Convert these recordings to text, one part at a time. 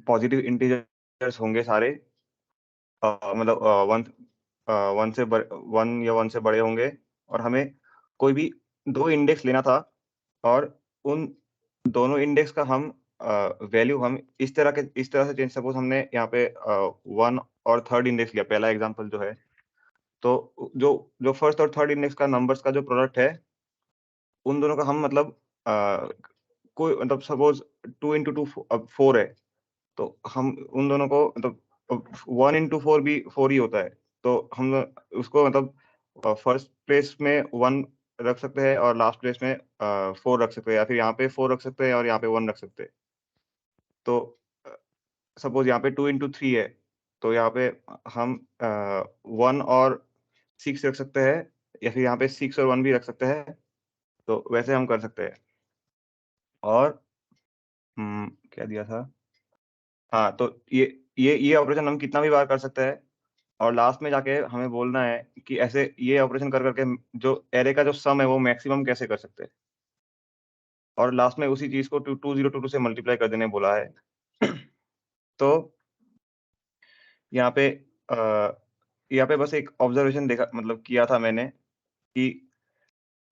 Positive integers होंगे सारे, मतलब वन या वन से बड़े होंगे, और हमें कोई भी दो इंडेक्स लेना था, और उन दोनों इंडेक्स का हम वैल्यू हम इस तरह से चेंज, सपोज हमने यहाँ पे वन और थर्ड इंडेक्स लिया, पहला एग्जांपल जो है, तो जो जो फर्स्ट और थर्ड इंडेक्स का नंबर्स का जो प्रोडक्ट है, उन दोनों का हम मतलब कोई मतलब सपोज 2 इंटू टू 4 है, तो हम उन दोनों को मतलब 1 इंटू 4 भी 4 ही होता है, तो हम उसको मतलब फर्स्ट प्लेस में 1 रख सकते हैं और लास्ट प्लेस में 4 रख सकते हैं, या फिर यहाँ पे 4 रख सकते हैं और यहाँ पे 1 रख सकते हैं। तो सपोज यहाँ पे 2 इंटू 3 है, तो यहाँ पे हम 1 और 6 रख सकते हैं, या फिर यहाँ पे 6 और 1 भी रख सकते हैं, तो वैसे हम कर सकते हैं। और क्या दिया था? हाँ, तो ये ऑपरेशन हम कितना भी बार कर सकते हैं, और लास्ट में जाके हमें बोलना है कि ऐसे ये ऑपरेशन कर करके जो एरे का जो सम है वो मैक्सिमम कैसे कर सकते हैं, और लास्ट में उसी चीज को 2022 से मल्टीप्लाई कर देने बोला है। तो यहाँ पे यहाँ पे बस एक ऑब्जर्वेशन देखा, मतलब किया था मैंने कि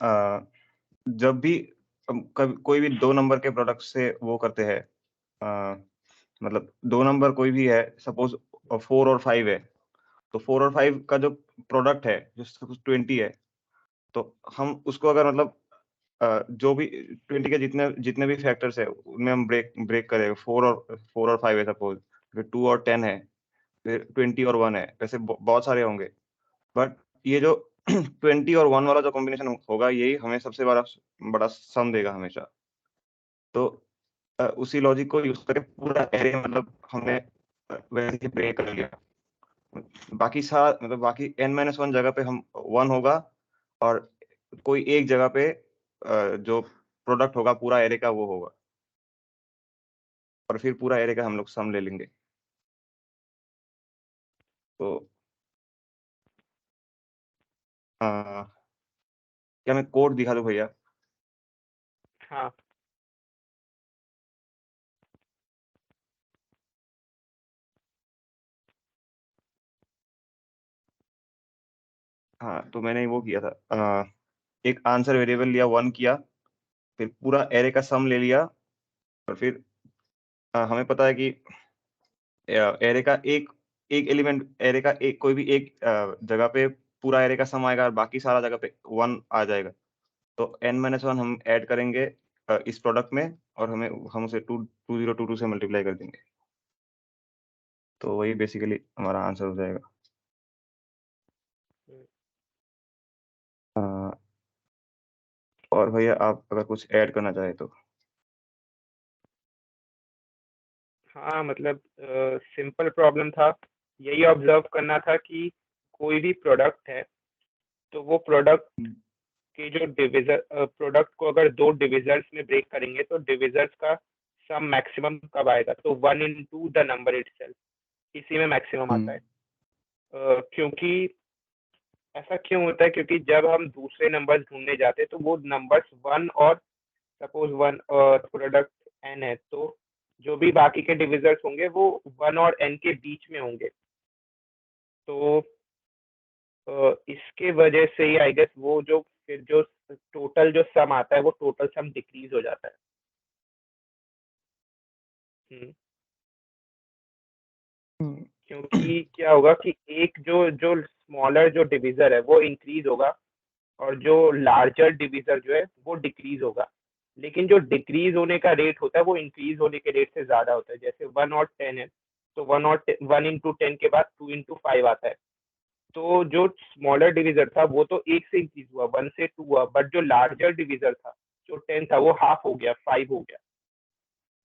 अ, जब भी कोई भी दो नंबर के प्रोडक्ट से वो करते हैं, मतलब दो नंबर कोई भी है, सपोज 4 और 5 है, तो 4 और 5 का जो प्रोडक्ट है, जो सपोज 20 है, तो हम उसको अगर मतलब जो भी 20 के जितने जितने भी फैक्टर्स है, उनमें हम ब्रेक ब्रेक करें, 4 और 5 है सपोज, फिर 2 और 10 है, फिर 20 और 1 है, वैसे बहुत सारे होंगे, बट ये जो 20 और 1 वाला जो कॉम्बिनेशन होगा, यही हमें सबसे बड़ा बड़ा सम देगा हमेशा। तो उसी लॉजिक को यूज करके पूरा एरे मतलब हमने वैसे ही ब्रेक कर लिया। बाकी सारा मतलब बाकी n-1 जगह पे हम 1 होगा, और कोई एक जगह पे जो प्रोडक्ट होगा पूरा एरे का वो होगा, और फिर पूरा एरे का हम लोग सम ले लेंगे। तो अ, क्या मैं कोड दिखा दूं भैया? हाँ हाँ, तो मैंने वो किया था, एक आंसर वेरिएबल लिया, 1 किया, फिर पूरा एरे का सम ले लिया, और फिर हमें पता है कि एरे का एक एक एलिमेंट, एरे का एक कोई भी एक जगह पे पूरा एरे का सम आएगा, और बाकी सारा जगह पे 1 आ जाएगा। तो n-1 हम ऐड करेंगे इस प्रोडक्ट में, और हम उसे 2022 से मल्टीप्लाई कर देंगे, तो वही बेसिकली हमारा आंसर हो जाएगा। अ, और भैया आप अगर कुछ ऐड करना चाहे तो। हाँ, मतलब सिंपल प्रॉब्लम था, यही ऑब्जर्व करना था कि कोई भी प्रोडक्ट है, तो वो प्रोडक्ट के जो डिविजर प्रोडक्ट को अगर दो डिविजर्स में ब्रेक करेंगे तो डिविजर्स का सम मैक्सिमम कब आएगा, तो 1 इंटू द नंबर इटसेल्फ, इसी में मैक्सिमम आता है। क्योंकि ऐसा क्यों होता है, क्योंकि जब हम दूसरे नंबर्स ढूंढने जाते हैं तो वो नंबर्स 1 और सपोज 1 प्रोडक्ट n है, तो जो भी बाकी के डिविजर्स होंगे वो 1 और n के बीच में होंगे। तो इसके वजह से ही आई गेस वो जो फिर जो टोटल जो सम आता है वो टोटल सम डिक्रीज हो जाता है। हम्म, हम्म, क्योंकि क्या होगा कि एक जो जो स्मॉलर जो डिविजर है वो इंक्रीज होगा, और जो लार्जर डिविजर जो है वो डिक्रीज होगा। लेकिन जो डिक्रीज होने का रेट होता है वो इंक्रीज होने के रेट से ज्यादा होता है। जैसे 1 और 10 है, तो 1 इंटू 10 के बाद 2 इंटू 5 आता है। तो जो स्मॉलर डिविजर था वो तो एक से इंक्रीज हुआ, 1 से 2 हुआ, बट जो लार्जर डिविजर था, जो 10 था, वो हाफ हो गया, 5 हो गया।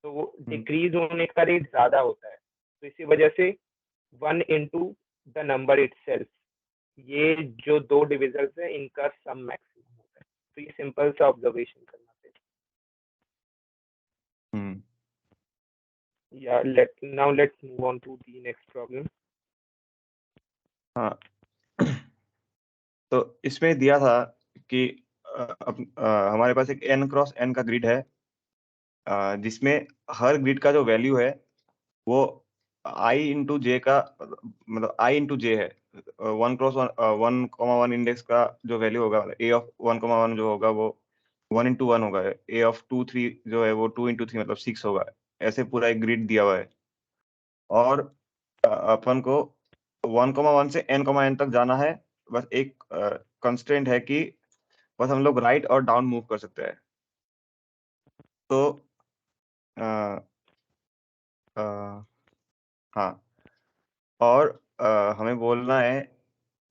तो वो हम्म, डिक्रीज होने का रेट ज्यादा होता है, तो इसी वजह से 1 इंटू द नंबर इटसेल्फ, ये जो दो डिविजर्स है इनका सम मैक्सिमम होता है। तो ये सिंपल सा ऑब्जर्वेशन करना है। हम्म, Yeah, let's move on to the next problem. हाँ। तो इसमें दिया था कि हमारे पास एक n क्रॉस n का ग्रिड है, जिसमें हर ग्रिड का जो वैल्यू है वो आई इंटू जे का मतलब आई इंटू जे है। 1 इंडेक्स का जो वैल्यू होगा ए ऑफ 1,1 जो होगा वो 1 into 1 होगा। ए ऑफ 2 3 जो है वो 2 into 3 मतलब 6 होगा। ऐसे पूरा एक ग्रिड दिया हुआ है और अपन को 1,1 से n,n तक जाना है। बस एक कंस्ट्रेंट है कि बस हम लोग राइट और डाउन मूव कर सकते हैं। तो अ, अ, हाँ, और हमें बोलना है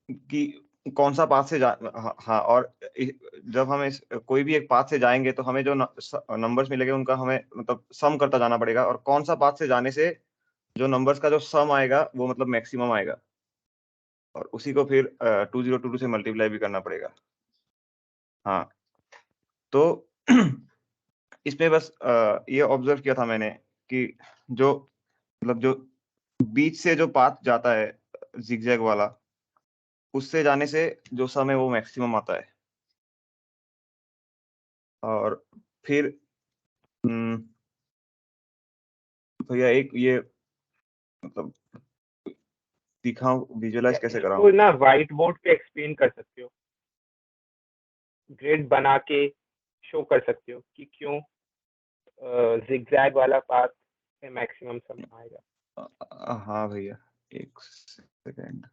कि कौन सा पाथ से जा हाँ हाँ, और जब हम इस कोई भी एक पाथ से जाएंगे तो हमें जो नंबर्स मिलेंगे उनका हमें मतलब सम करता जाना पड़ेगा, और कौन सा पाथ से जाने से जो नंबर्स का जो सम आएगा वो मतलब मैक्सिमम आएगा, और उसी को फिर 2022 से मल्टीप्लाई भी करना पड़ेगा। हाँ, तो इसमें बस ये ऑब्जर्व किया था मैंने कि जो मतलब जो बीच से जो पाथ जाता है जिगजैग वाला, उससे जाने से जो सम है वो मैक्सिमम आता है। और फिर भैया एक ये मतलब दिखाऊं, विजुअलाइज कैसे इसको कराऊं? ना व्हाइट बोर्ड पे एक्सप्लेन कर सकते हो, ग्रिड बना के शो कर सकते हो कि क्यों जिगजैग वाला पाथ पे मैक्सिमम सम आएगा। हाँ भैया, एक सेकेंड।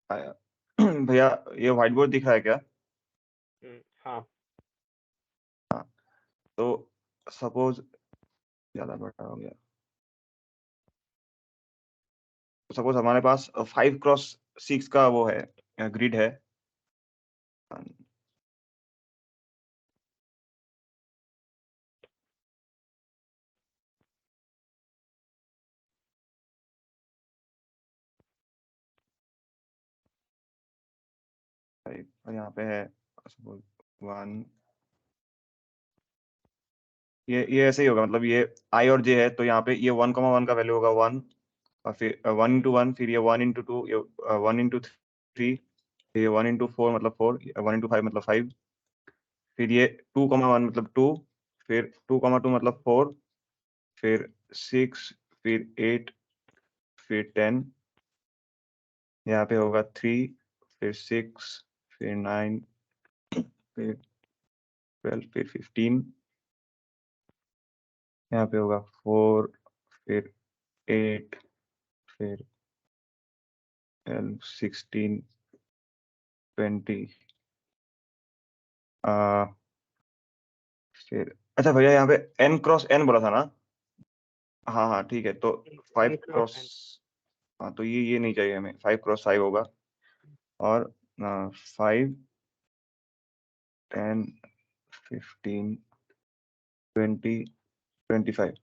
आया। भैया ये व्हाइट बोर्ड दिख रहा है क्या? हाँ। हाँ, तो सपोज ज्यादा बड़ा हो गया। सपोज हमारे पास 5x6 का वो है, ग्रिड है। और यहाँ पे है सपोज 1। ये ऐसे ही होगा, मतलब ये आई और जे है, तो यहाँ पे ये 1,1 का वैल्यू होगा 1, और फिर 1 into 1, फिर ये 1 into 2, ये 1 into 3, ये 1 into 4 मतलब 4, 1 into 5 मतलब 5, फिर ये 2,1 मतलब 2, फिर 2,2 मतलब 4, फिर 6, फिर 8, फिर 10, यहाँ पे होगा 3, फिर 6, फिर 9, फिर 12, फिर 15, यहाँ पे होगा 4, फिर 8, फिर 12, 16, 20, फिर अच्छा भैया यहाँ पे n×n बोला था ना? हाँ हाँ ठीक है, तो 5 n क्रॉस क्रॉस n। हाँ, तो ये नहीं चाहिए हमें, 5×5 होगा। और 5, 10, 15, 20, 25।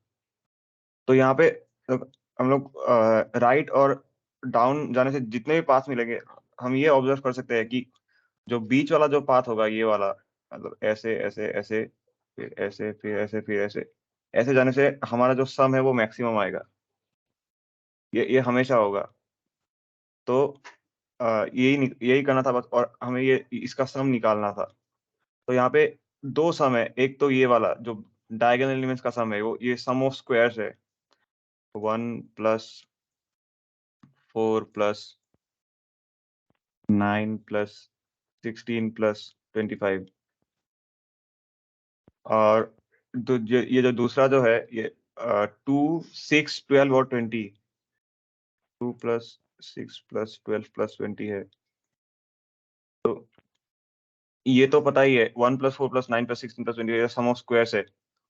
तो यहाँ पे हम लोग राइट और डाउन जाने से जितने भी पाथ मिलेंगे, हम ये ऑब्जर्व कर सकते हैं कि जो बीच वाला जो पाथ होगा ये वाला, मतलब ऐसे ऐसे ऐसे, फिर ऐसे, फिर ऐसे, फिर ऐसे, ऐसे जाने से हमारा जो सम है वो मैक्सिमम आएगा। ये हमेशा होगा। तो यही करना था बस, और हमें ये इसका सम निकालना था। तो यहाँ पे दो सम है, एक तो ये वाला जो डायगोनल एलिमेंट्स का सम है, वो ये सम ऑफ स्क्वायर्स है, 1+4+9+16+25। और ये जो दूसरा जो है, ये 2, 6, 12 और 20। 2 + 6 + 12 + 20 है। तो ये तो पता ही है, 1 + 4 + 9 + 16 + 20 ये सम ऑफ स्क्वायर्स है।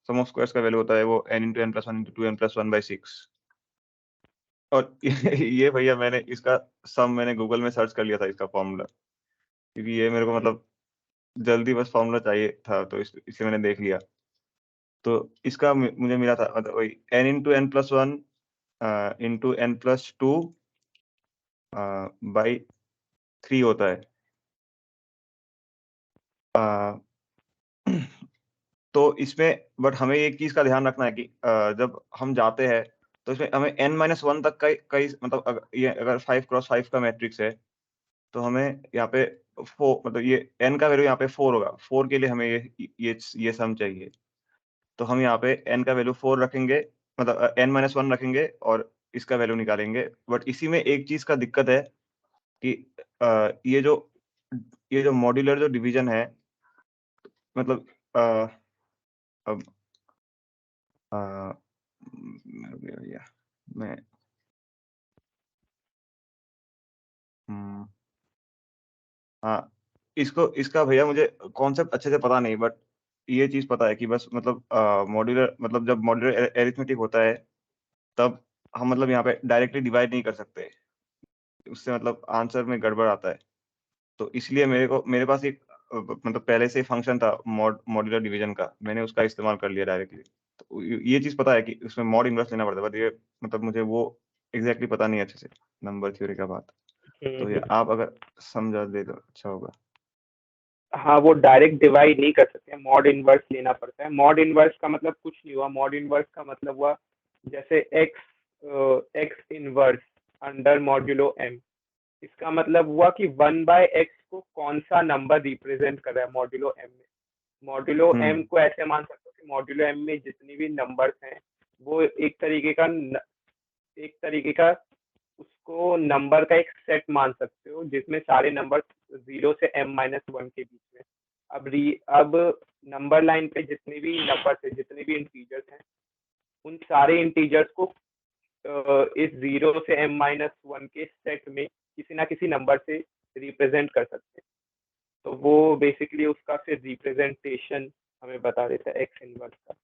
सम ऑफ स्क्वायर्स का वैल्यू होता है वो n × n + 1 × 2n + 1/6। और ये भैया मैंने इसका सम मैंने गूगल में सर्च कर लिया था इसका फ़ॉर्मूला, क्योंकि ये मेरे को मतलब जल्दी बस फ़ॉर्मूला चाहिए था, तो इसलिए मैंने देख लिया। तो इसका मुझे मिला था मतलब वही n × n + 1 × n + 2 बाई 3 होता है। तो इसमें बट हमें एक चीज़ का ध्यान रखना है कि जब हम जाते हैं तो इसमें हमें n-1 तक का ही मतलब ये अगर 5 क्रॉस 5 का मैट्रिक्स है, तो हमें यहाँ पे मतलब ये n का वैल्यू यहाँ पे 4 होगा। 4 के लिए हमें ये सम चाहिए। तो हम यहाँ पे n का वैल्यू 4 रखेंगे, मतलब n-1 रखेंगे और इसका वैल्यू निकालेंगे। बट इसी में एक चीज़ का दिक्कत है कि ये जो मॉड्यूलर जो डिवीज़न है, मतलब अब भैया मैं हाँ, इसका भैया मुझे कॉन्सेप्ट अच्छे से पता नहीं, बट ये चीज़ पता है कि बस मतलब मॉड्यूलर मतलब जब मॉड्यूलर अरिथमेटिक होता है, तब हम मतलब यहाँ पे डायरेक्टली डिवाइड नहीं कर सकते। उससे मतलब आंसर में गड़बड़ आता है। तो इसलिए मेरे पास एक मतलब पहले से ही फंक्शन था मॉड्यूलर डिवीज़न का, मैंने उसका इस्तेमाल कर लिया डायरेक्टली। तो ये चीज़ पता है कि उसमें मॉड इनवर्स लेना पड़ता है, बट ये मतलब मुझे वो एग्ज़ैक्टली पता नहीं है अच्छे से, नंबर थ्योरी का बात। तो ये आप अगर समझा दे तो अच्छा होगा। हाँ, वो डायरेक्ट डिवाइड नहीं कर सकते, मॉड इनवर्स लेना पड़ता है। मॉड इनवर्स का मतलब कुछ नहीं हुआ, मॉड इनवर्स का मतलब हुआ जैसे X inverse under modulo M. इसका मतलब हुआ कि 1/x को कौन सा नंबर रिप्रेजेंट कर रहा है मॉड्यूलो एम में। मॉड्यूलो एम को ऐसे मान सकते हो कि मॉड्यूलो एम में जितनी भी नंबर्स हैं वो एक तरीके का उसको नंबर का एक सेट मान सकते हो, जिसमें सारे नंबर 0 से m-1 के बीच में। अब नंबर लाइन पे जितने भी नंबर्स है, जितने भी इंटीजर्स हैं, उन सारे इंटीजर्स को इस 0 से m-1 के सेट में किसी ना किसी नंबर से रिप्रेजेंट कर सकते हैं। तो वो बेसिकली उसका फिर रिप्रेजेंटेशन हमें बता देता है एक्स इनवर्स का।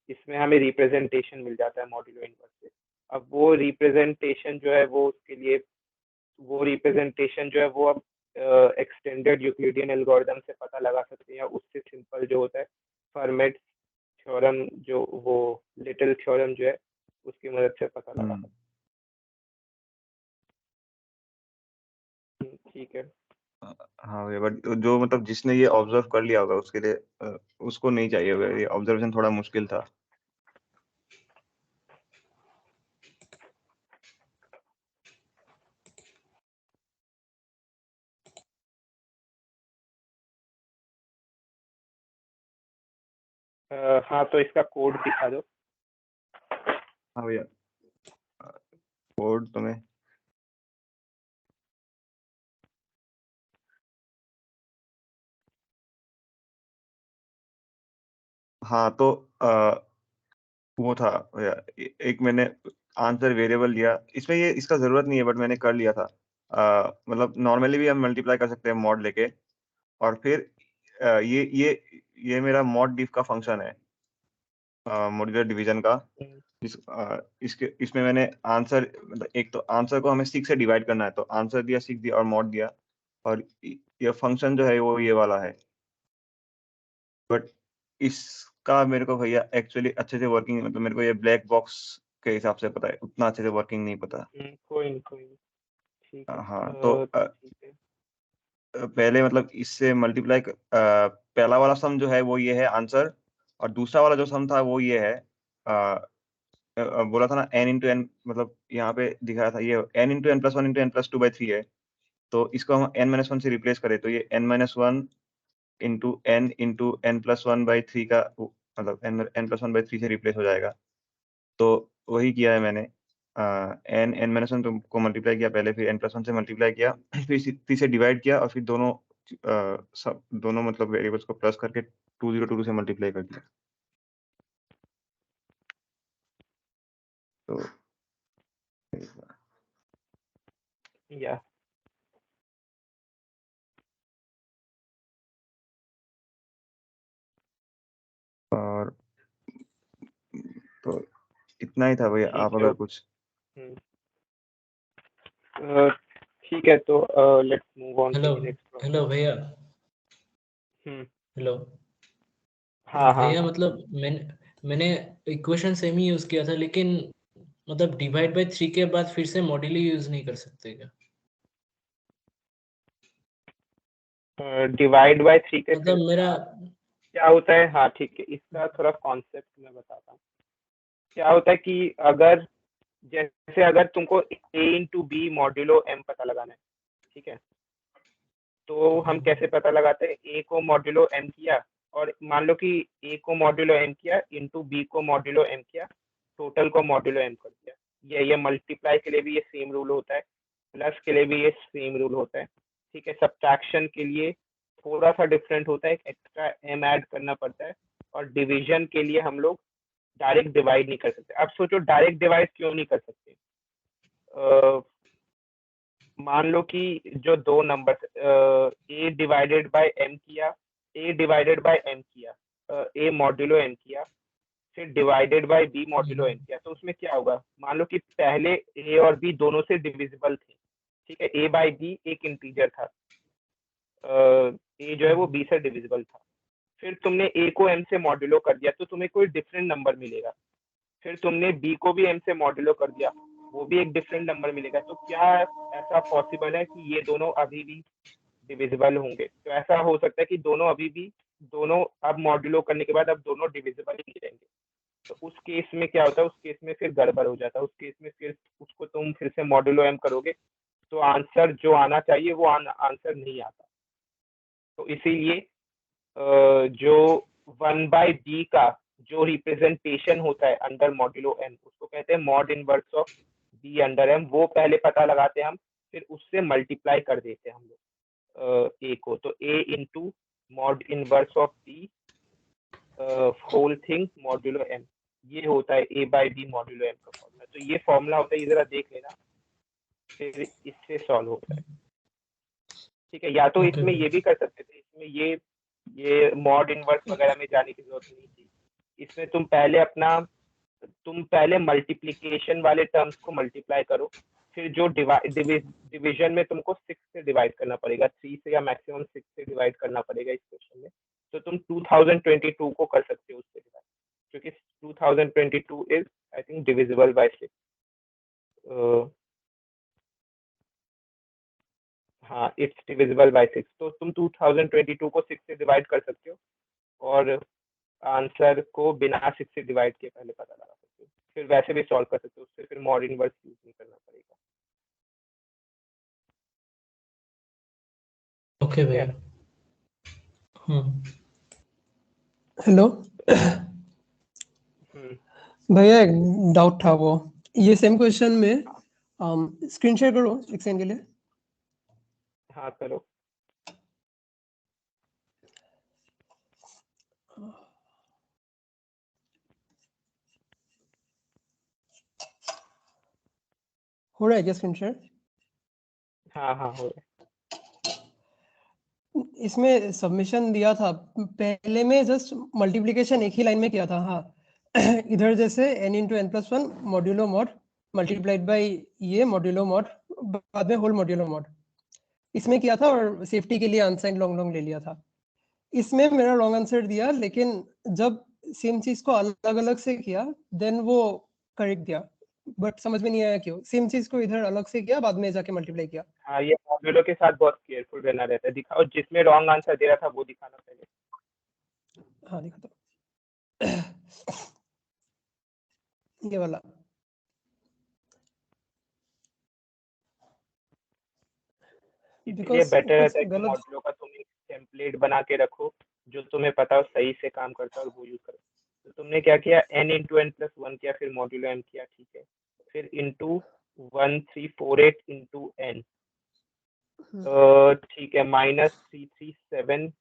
इसमें हमें रिप्रेजेंटेशन मिल जाता है मॉड्यूलो इनवर्स से। अब वो रिप्रेजेंटेशन जो है वो उसके लिए वो रिप्रेजेंटेशन जो है वो अब एक्सटेंडेड यूक्लिडियन एल्गोरिदम से पता लगा सकते हैं, या उससे सिंपल जो होता है फर्मेट थ्योरम, जो वो लिटिल थ्योरम जो है उसकी मदद से पता लगा सकते हैं। ठीक है। हाँ भैया, बट जो मतलब जिसने ये ऑब्जर्व कर लिया होगा उसके लिए उसको नहीं चाहिए होगा, ये ऑब्जर्वेशन थोड़ा मुश्किल था। हाँ, तो इसका कोड दिखा दो। हाँ भैया, कोड तुम्हें हाँ तो वो था भैया, एक मैंने आंसर वेरिएबल लिया, इसमें ये इसका जरूरत नहीं है बट मैंने कर लिया था। मतलब नॉर्मली भी हम मल्टीप्लाई कर सकते हैं मॉड लेके, और फिर ये मेरा मॉड डिफ का फंक्शन है, मॉड्यूलर डिवीजन का। इसमें मैंने आंसर मतलब एक तो आंसर को हमें 6 से डिवाइड करना है, तो आंसर दिया 6 दिया और मॉड दिया, और ये फंक्शन जो है वो ये वाला है। बट इसका मेरे को भैया एक्चुअली अच्छे से वर्किंग मतलब मेरे को ये ब्लैक बॉक्स के हिसाब से पता है, उतना अच्छे से वर्किंग नहीं पता। कोई नहीं, कोई नहीं। ठीक है। हाँ तो ठीक है। पहले मतलब इससे मल्टीप्लाई पहला वाला सम जो है वो ये है आंसर, और दूसरा वाला जो सम था वो ये है। बोला था ना n × n, मतलब यहाँ पे दिखाया था ये n × n+1 × n+2/3 है। तो इसको हम n-1 से रिप्लेस करें तो ये n-1 × n+1/3 का मतलब n+1/3 से रिप्लेस हो जाएगा। तो वही किया है मैंने, n-1 को मल्टीप्लाई किया पहले, फिर n+1 से मल्टीप्लाई किया, फिर 3 से डिवाइड किया, और फिर दोनों मतलब वेरिएबल्स को प्लस करके 2022 से मल्टीप्लाई कर दिया। तो या और तो इतना ही था भैया, ठीक आप है। अगर कुछ ठीक है, तो let's move on to hello the next problem. Hello भैया, हम्म, हेलो हाँ हाँ भैया, मतलब मैंने इक्वेशन सेम ही यूज किया था, लेकिन मतलब डिवाइड बाय 3 के बाद फिर से मॉड्यूली यूज नहीं कर सकते क्या? डिवाइड बाय 3 के फिर मतलब मेरा क्या होता है, हाँ ठीक है, इसका थोड़ा कॉन्सेप्ट मैं बताता हूँ। क्या होता है कि अगर जैसे अगर तुमको a into B modulo m पता लगाना है, ठीक है, तो हम कैसे पता लगाते हैं? a को मॉड्यूलो m किया, और मान लो कि a को मॉड्यूलो m किया इंटू b को मॉड्यूलो m किया, टोटल को मॉड्यूलो m कर दिया। ये मल्टीप्लाई के लिए भी ये सेम रूल होता है, प्लस के लिए भी ये सेम रूल होता है, ठीक है। सब्ट्रैक्शन के लिए थोड़ा सा डिफरेंट होता है, एक्स्ट्रा m ऐड करना पड़ता है, और डिवीजन के लिए हम लोग डायरेक्ट डिवाइड नहीं कर सकते। अब सोचो डायरेक्ट डिवाइड क्यों नहीं कर सकते? मान लो कि जो दो number a divided by m किया, a डिवाइडेड बाय m किया, a मॉड्यूलो m किया, फिर divided by b modulo m किया, तो उसमें क्या होगा? मान लो कि पहले a और b दोनों से डिविजिबल थे, ठीक है, a बाय b एक इंटीजर था, a जो है वो b से डिविजिबल था। फिर तुमने a को m से मॉड्यूलो कर दिया तो तुम्हें कोई डिफरेंट नंबर मिलेगा। फिर तुमने b को भी m से मॉड्यूलो कर दिया, वो भी एक डिफरेंट नंबर मिलेगा। तो क्या ऐसा पॉसिबल है कि ये दोनों अभी भी डिविजिबल होंगे? तो ऐसा हो सकता है कि दोनों अभी भी, दोनों अब मॉड्यूलो करने के बाद अब दोनों डिविजिबल ही रहेंगे। तो उस केस में क्या होता है? उस केस में फिर गड़बड़ हो जाता है। उस केस में फिर उसको तुम फिर से मॉड्यूलो m करोगे तो आंसर जो आना चाहिए वो आंसर नहीं आता। तो इसीलिए जो 1/b का जो रिप्रेजेंटेशन होता है अंडर मॉड्यूलो m, उसको कहते हैं mod inverse of b under m। वो पहले पता लगाते हैं हम, फिर उससे मल्टीप्लाई कर देते हैं हम लोग a को। तो a into mod inverse of b whole thing modulo m, ये होता है a by b modulo m का फॉर्मूला। तो ये फॉर्मूला होता है, ये जरा देख लेना, फिर इससे सॉल्व होता है, ठीक है। या तो ओके इसमें ये भी कर सकते थे, इसमें ये मॉड इनवर्स वगैरह में जाने की जरूरत नहीं थी। इसमें तुम पहले मल्टीप्लिकेशन वाले टर्म्स को मल्टीप्लाई करो, फिर जो डिवीजन में तुमको 6 से डिवाइड करना पड़ेगा, 3 से या मैक्सिमम 6 से डिवाइड करना पड़ेगा इस क्वेश्चन में। तो तुम 2022 को कर सकते हो उससे डिवाइड, क्योंकि 2022 is I think divisible by 6। हाँ, इट्स डिविजिबल बाय 6। तो तुम 2022 को 6 से डिवाइड कर सकते हो, और आंसर को बिना 6 से डिवाइड किए पहले पता लगा सकते हो। फिर वैसे भी सॉल्व कर सकते हो, उससे फिर मॉड इनवर्स यूज नहीं करना पड़ेगा। ओके ठीक भैया। है, हेलो हम्म, भैया, एक डाउट था। वो ये सेम क्वेश्चन में स्क्रीन शेयर करो एक सेकंड के लिए। हाँ करो। हो रहा है क्या स्क्रीन शेयर? हाँ हाँ हो रहा इसमें सबमिशन दिया था, पहले में जस्ट मल्टीप्लिकेशन एक ही लाइन में किया था। हाँ इधर जैसे n into N plus one modulo mod multiplied by ये मॉड्यूलो मॉड, बाद में होल मॉड्यूलो मॉड इसमें किया था, और सेफ्टी के लिए अनसाइन लॉन्ग लॉन्ग ले लिया था। इसमें मेरा रॉन्ग आंसर दिया, लेकिन जब सेम चीज को अलग अलग से किया देन वो करेक्ट दिया, बट समझ में नहीं आया क्यों। सेम चीज को इधर अलग से किया, बाद में जाके मल्टीप्लाई किया। है। हाँ, ये मॉड्यूलो के साथ बहुत केयरफुल रहना रहता है। दिखाओ, जिसमें रॉन्ग आंसर दे रहा था वो दिखाना पहले। हाँ दिखा दो ये वाला। इसीलिए बिकॉज बेटर कुछ रहता है कि गलत। मॉड्यूलो का तुम एक टेम्पलेट बना के रखो, जो तुम्हें पता हो सही से काम करता है, और वो यूज करो। तो तुमने क्या किया? n into N plus one किया, फिर मॉड्यूलो m किया, ठीक है, फिर इंटू 1348 इंटू n, ठीक है, -337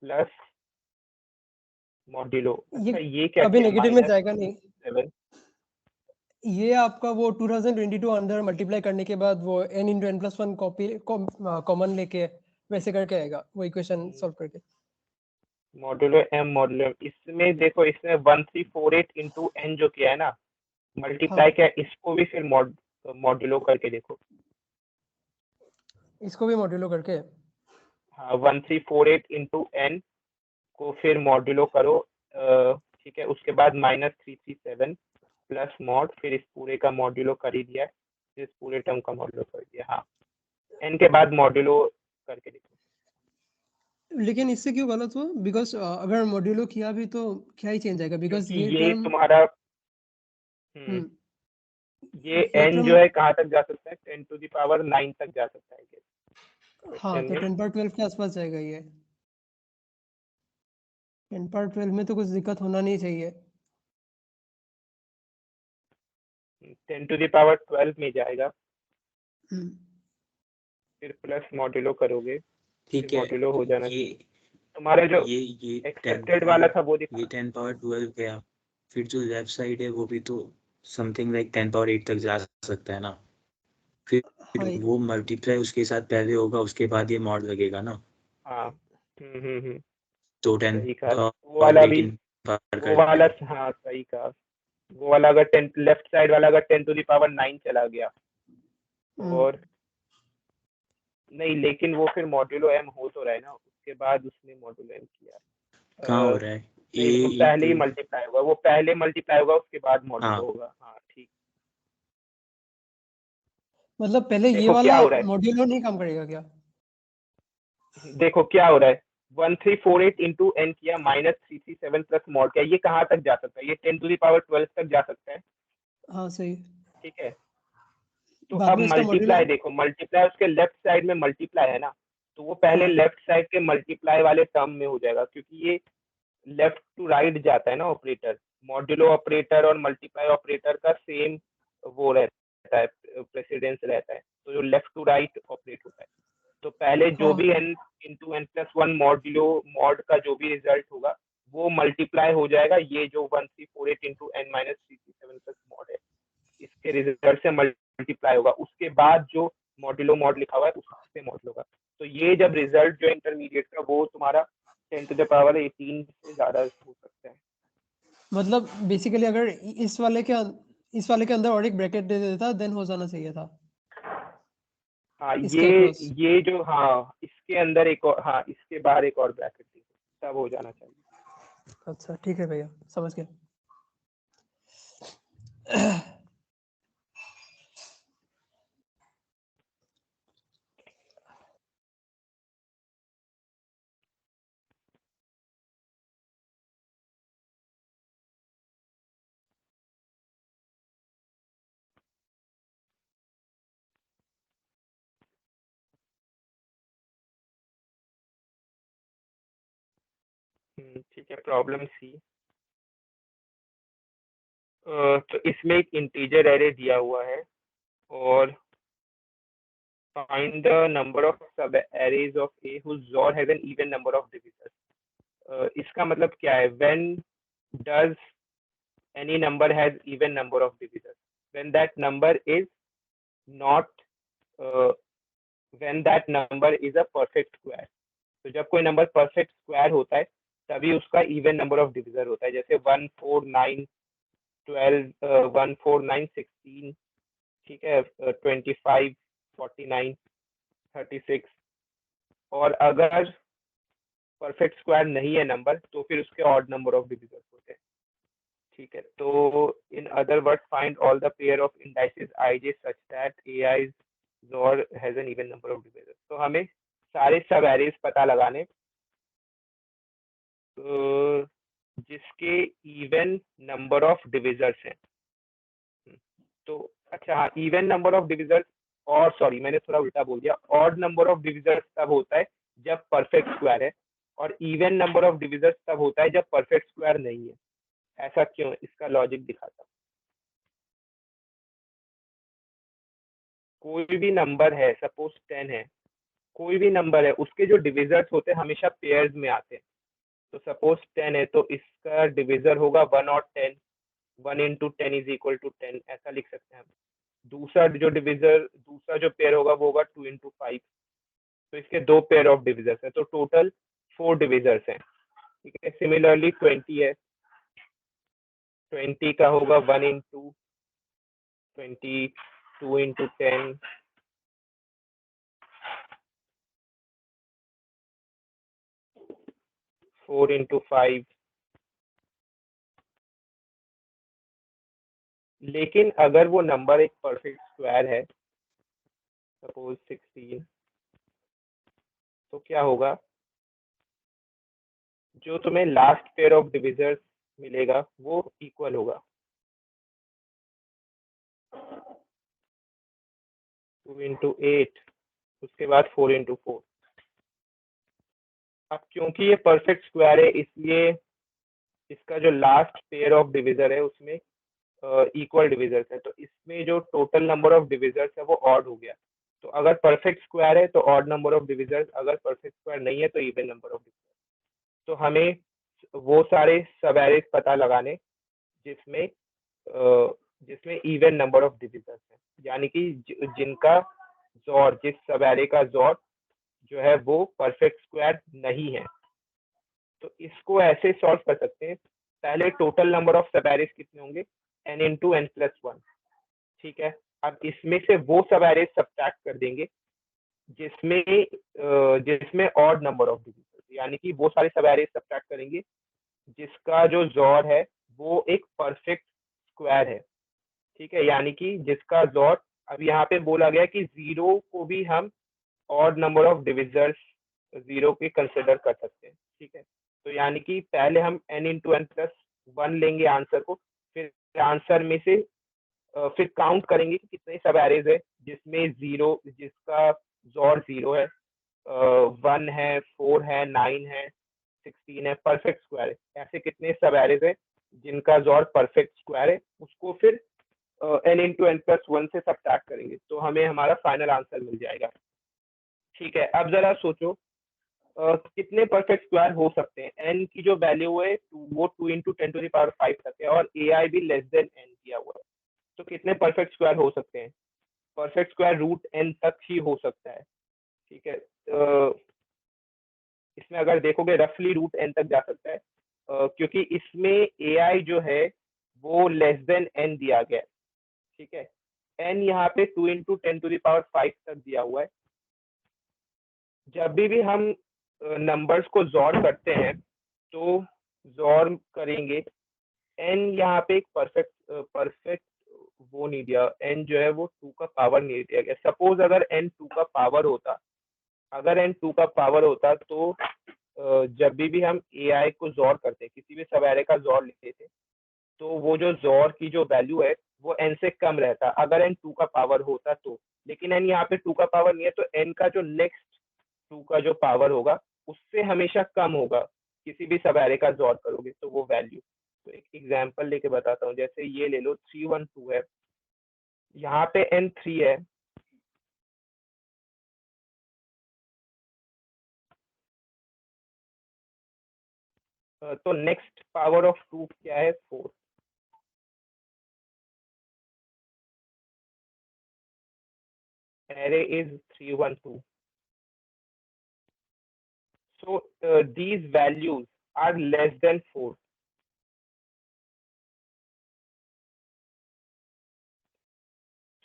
प्लस मॉड्यूलो। ये अच्छा, ये क्या कभी किया? नेगेटिव में जाएगा नहीं। -7 ये आपका वो 2022 अंदर मल्टीप्लाई करने के बाद वो n into N plus one common लेके वैसे करके आएगा वो इक्वेशन सॉल्व करके। मॉड्यूलो m मॉड्यूलो, इसमें देखो इसमें 1348 इंटू n जो किया है ना, मल्टीप्लाई किया, इसको भी फिर मॉड्यूलो करके देखो। इसको भी मॉड्यूलो करके, हाँ 1348 इंटू n को फिर मॉड्यूलो करो, ठीक है, उसके बाद -337 प्लस मॉड, फिर इस पूरे का मॉड्यूलो कर ही दिया है, फिर इस पूरे टर्म का मॉड्यूलो कर दिया। हाँ n के बाद मॉड्यूलो करके देखो। लेकिन इससे क्यों गलत हुआ? बिकॉज अगर मॉड्यूलो किया भी तो क्या ही चेंज आएगा? बिकॉज क्योंकि ये ये टर्म तुम्हारा ये n टर्म जो है कहाँ तक जा सकता है, 10 टू द पावर 9 तक जा सकता है। हाँ तो में 10 पावर 12 के आसपास जाएगा ये। 10 पावर 12 में तो कुछ दिक्कत होना नहीं चाहिए। 10 टू द पावर 12 में जाएगा, हम्म, फिर प्लस मॉड्यूलो करोगे, ठीक फिर है। मॉड्यूलो हो जाना ये चाहिए। तुम्हारा जो ये 10 एक्सेप्टेड वाला था वो ये दिखा। 10 पावर 12 गया, फिर जो लेफ्ट साइड है वो भी तो समथिंग लाइक 10 पावर 8 तक जा सकता है ना। फिर हाँ वो मल्टीप्लाई उसके साथ पहले होगा, उसके बाद ये मॉड लगेगा ना। हाँ तो 10 सही कहा। वो और वाला भी, 18 पार वो कर वाला, देगा। हाँ सही कहा। वो वाला अगर 10 लेफ्ट साइड वाला अगर 10 टू द पावर 9 चला गया, और नहीं, लेकिन वो फिर मॉड्यूलो m हो तो रहा है ना, उसके बाद उसने मॉड्यूलो m किया। कहाँ हो रहा है? नहीं, वो ए पहले ही इंटू मल्टीप्लाई होगा, वो पहले मल्टीप्लाई होगा उसके बाद मॉड्यूलो हाँ होगा। हाँ ठीक। मतलब पहले ये देखो क्या वाला हो रहा है, मॉड्यूलो नहीं काम करेगा क्या? देखो क्या हो रहा है, 1348 इंटू n किया, -337 प्लस मॉड किया, ये कहाँ तक जा सकता है? ये 10 टू द पावर 12 तक जा सकता है। हाँ सही। ठीक है, तो बाद अब में इसका मॉड्यूलो मल्टीप्लाई देखो, मल्टीप्लाई उसके लेफ्ट साइड में मल्टीप्लाई है ना, तो वो पहले हाँ लेफ्ट साइड के मल्टीप्लाई वाले टर्म में हो जाएगा, क्योंकि ये लेफ्ट टू राइट जाता है ना ऑपरेटर। मॉड्यूलो ऑपरेटर और मल्टीप्लाई ऑपरेटर का सेम वो रहता है, प्रेसिडेंस रहता है, तो जो लेफ्ट टू राइट ऑपरेट होता है। तो पहले जो भी n into N plus one modulo mod का जो भी रिजल्ट होगा वो मल्टीप्लाई हो जाएगा, ये जो 1348 into n minus 337 plus mod है, इसके रिजल्ट से मल्टीप्लाई होगा, उसके बाद जो मॉड्यूलो मॉड लिखा हुआ है उससे मॉड होगा। तो ये जब रिजल्ट जो इंटरमीडिएट का वो तुम्हारा 10 टू द पावर 18 से ज्यादा हो सकता है। मतलब बेसिकली अगर इस वाले के अंदर और एक ब्रैकेट दे देता देन हो जाना चाहिए था हाँ इसके अक्रॉस। ये जो, हाँ इसके अंदर एक और, हाँ इसके बाहर एक और ब्रैकेट थी, तब हो जाना चाहिए। अच्छा ठीक है भैया, समझ गया। ठीक है, प्रॉब्लम सी। तो इसमें एक इंटीजर एरे दिया हुआ है, और find the number of sub arrays of A whose XOR has an even number of divisors. इसका मतलब क्या है? When does any number has even number of divisors? When that number is not when that number is a perfect square. तो जब कोई number perfect square होता है तभी उसका इवन नंबर ऑफ डिविजर होता है, जैसे 1 4 9 12 1 4 9 16, ठीक है, 25 49 36। और अगर परफेक्ट स्क्वायर नहीं है नंबर तो फिर उसके ऑड नंबर ऑफ डिविजर्स होते हैं। ठीक है, तो in other words find all the pair of indices ij such that ai XOR has an even number of divisors. तो हमें सारे सब एरेज पता लगाने जिसके इवन नंबर ऑफ डिविजर्स हैं। तो अच्छा, हाँ इवन नंबर ऑफ डिविजर्स, और सॉरी मैंने थोड़ा उल्टा बोल दिया, ऑड नंबर ऑफ डिविजर्स तब होता है जब परफेक्ट स्क्वायर है, और इवन नंबर ऑफ डिविजर्स तब होता है जब परफेक्ट स्क्वायर नहीं है। ऐसा क्यों? इसका लॉजिक दिखाता हूँ। कोई भी नंबर है, सपोज 10 है, कोई भी नंबर है, उसके जो डिविजर्स होते हैं हमेशा पेयर्स में आते हैं। तो सपोज 10 है तो इसका डिविजर होगा 1 और 10, 1 into 10 is equal to 10, ऐसा लिख सकते हैं हम। दूसरा जो पेयर होगा वो होगा 2 into 5, तो इसके 2 पेयर ऑफ डिविजर्स हैं, तो टोटल 4 डिविजर्स हैं। ठीक है, सिमिलरली 20 है, 20 का होगा 1 into 20, 2 into 10, 4 into 5। लेकिन अगर वो नंबर एक परफेक्ट स्क्वायर है, सपोज 16, तो क्या होगा, जो तुम्हें लास्ट पेयर ऑफ डिविजर्स मिलेगा वो इक्वल होगा 2 into 8, उसके बाद 4 into 4। अब क्योंकि ये परफेक्ट स्क्वायर है, इसलिए इसका जो लास्ट पेयर ऑफ डिविजर है उसमें इक्वल डिविजर्स है, तो इसमें जो टोटल नंबर ऑफ डिविजर्स है वो ऑड हो गया। तो अगर परफेक्ट स्क्वायर है तो ऑड नंबर ऑफ डिविजर्स, अगर परफेक्ट स्क्वायर नहीं है तो इवन नंबर ऑफ डिविजर्स। तो हमें वो सारे सब एरेज पता लगाने जिसमें इवन नंबर ऑफ डिविजर्स है, यानी कि जिनका जॉर, जिस सब एरे का जॉर जो है वो परफेक्ट स्क्वायर नहीं है। तो इसको ऐसे सॉल्व कर सकते हैं, पहले टोटल नंबर ऑफ सब एरेज कितने होंगे, n into n plus 1। ठीक है, अब इसमें से वो सब एरेज सब्ट्रैक्ट कर देंगे जिसमें ऑड नंबर ऑफ डिविजर्स, यानी कि वो सारे सब एरेज सब्ट्रैक्ट करेंगे जिसका जो जॉर है वो एक परफेक्ट स्क्वायर है। ठीक है, यानी कि जिसका जॉर, अब यहाँ पे बोला गया कि 0 को भी हम ऑड नंबर ऑफ डिविजर्स 0 के कंसिडर कर सकते हैं। ठीक है, तो यानी कि पहले हम n into n plus 1 लेंगे आंसर को, फिर आंसर में से फिर काउंट करेंगे कि कितने सब एरेज है जिसका जॉर 0 है, 1 है, 4 है, 9 है, 16 है, परफेक्ट स्क्वायर है। ऐसे कितने सब एरेज है जिनका जॉर परफेक्ट स्क्वायर है, उसको फिर n into n plus 1 से सब्ट्रैक्ट करेंगे, तो हमें हमारा फाइनल आंसर मिल जाएगा। ठीक है, अब जरा सोचो कितने परफेक्ट स्क्वायर हो सकते हैं। n की जो वैल्यू है वो 2 into 10 to the power 5 तक है, और ai भी लेस देन n दिया हुआ है, तो कितने परफेक्ट स्क्वायर हो सकते हैं। परफेक्ट स्क्वायर रूट n तक ही हो सकता है। ठीक है, इसमें अगर देखोगे रफली रूट n तक जा सकता है, क्योंकि इसमें ai जो है वो लेस देन n दिया गया है। ठीक है, n यहाँ पे 2 into 10 to the power 5 तक दिया हुआ है। जब भी हम नंबर्स को जॉर करते हैं तो जॉर करेंगे, n यहाँ पे एक परफेक्ट वो नहीं दिया, n जो है वो 2 का पावर नहीं दिया गया। सपोज अगर n 2 का पावर होता, तो जब भी हम ai को जॉर करते हैं, किसी भी सब एरे का जॉर लिखते थे, तो वो जो जॉर की जो वैल्यू है वो n से कम रहता अगर n 2 का पावर होता तो। लेकिन n यहाँ पे 2 का पावर नहीं है, तो n का जो नेक्स्ट 2 का जो पावर होगा उससे हमेशा कम होगा किसी भी सब एरे का जॉर करोगे तो वो वैल्यू। तो एक एग्जांपल लेके बताता हूँ, जैसे ये ले लो 312 है, यहाँ पे n 3 है, तो नेक्स्ट पावर ऑफ 2 क्या है, 4। array is 312, so these values are less than 4.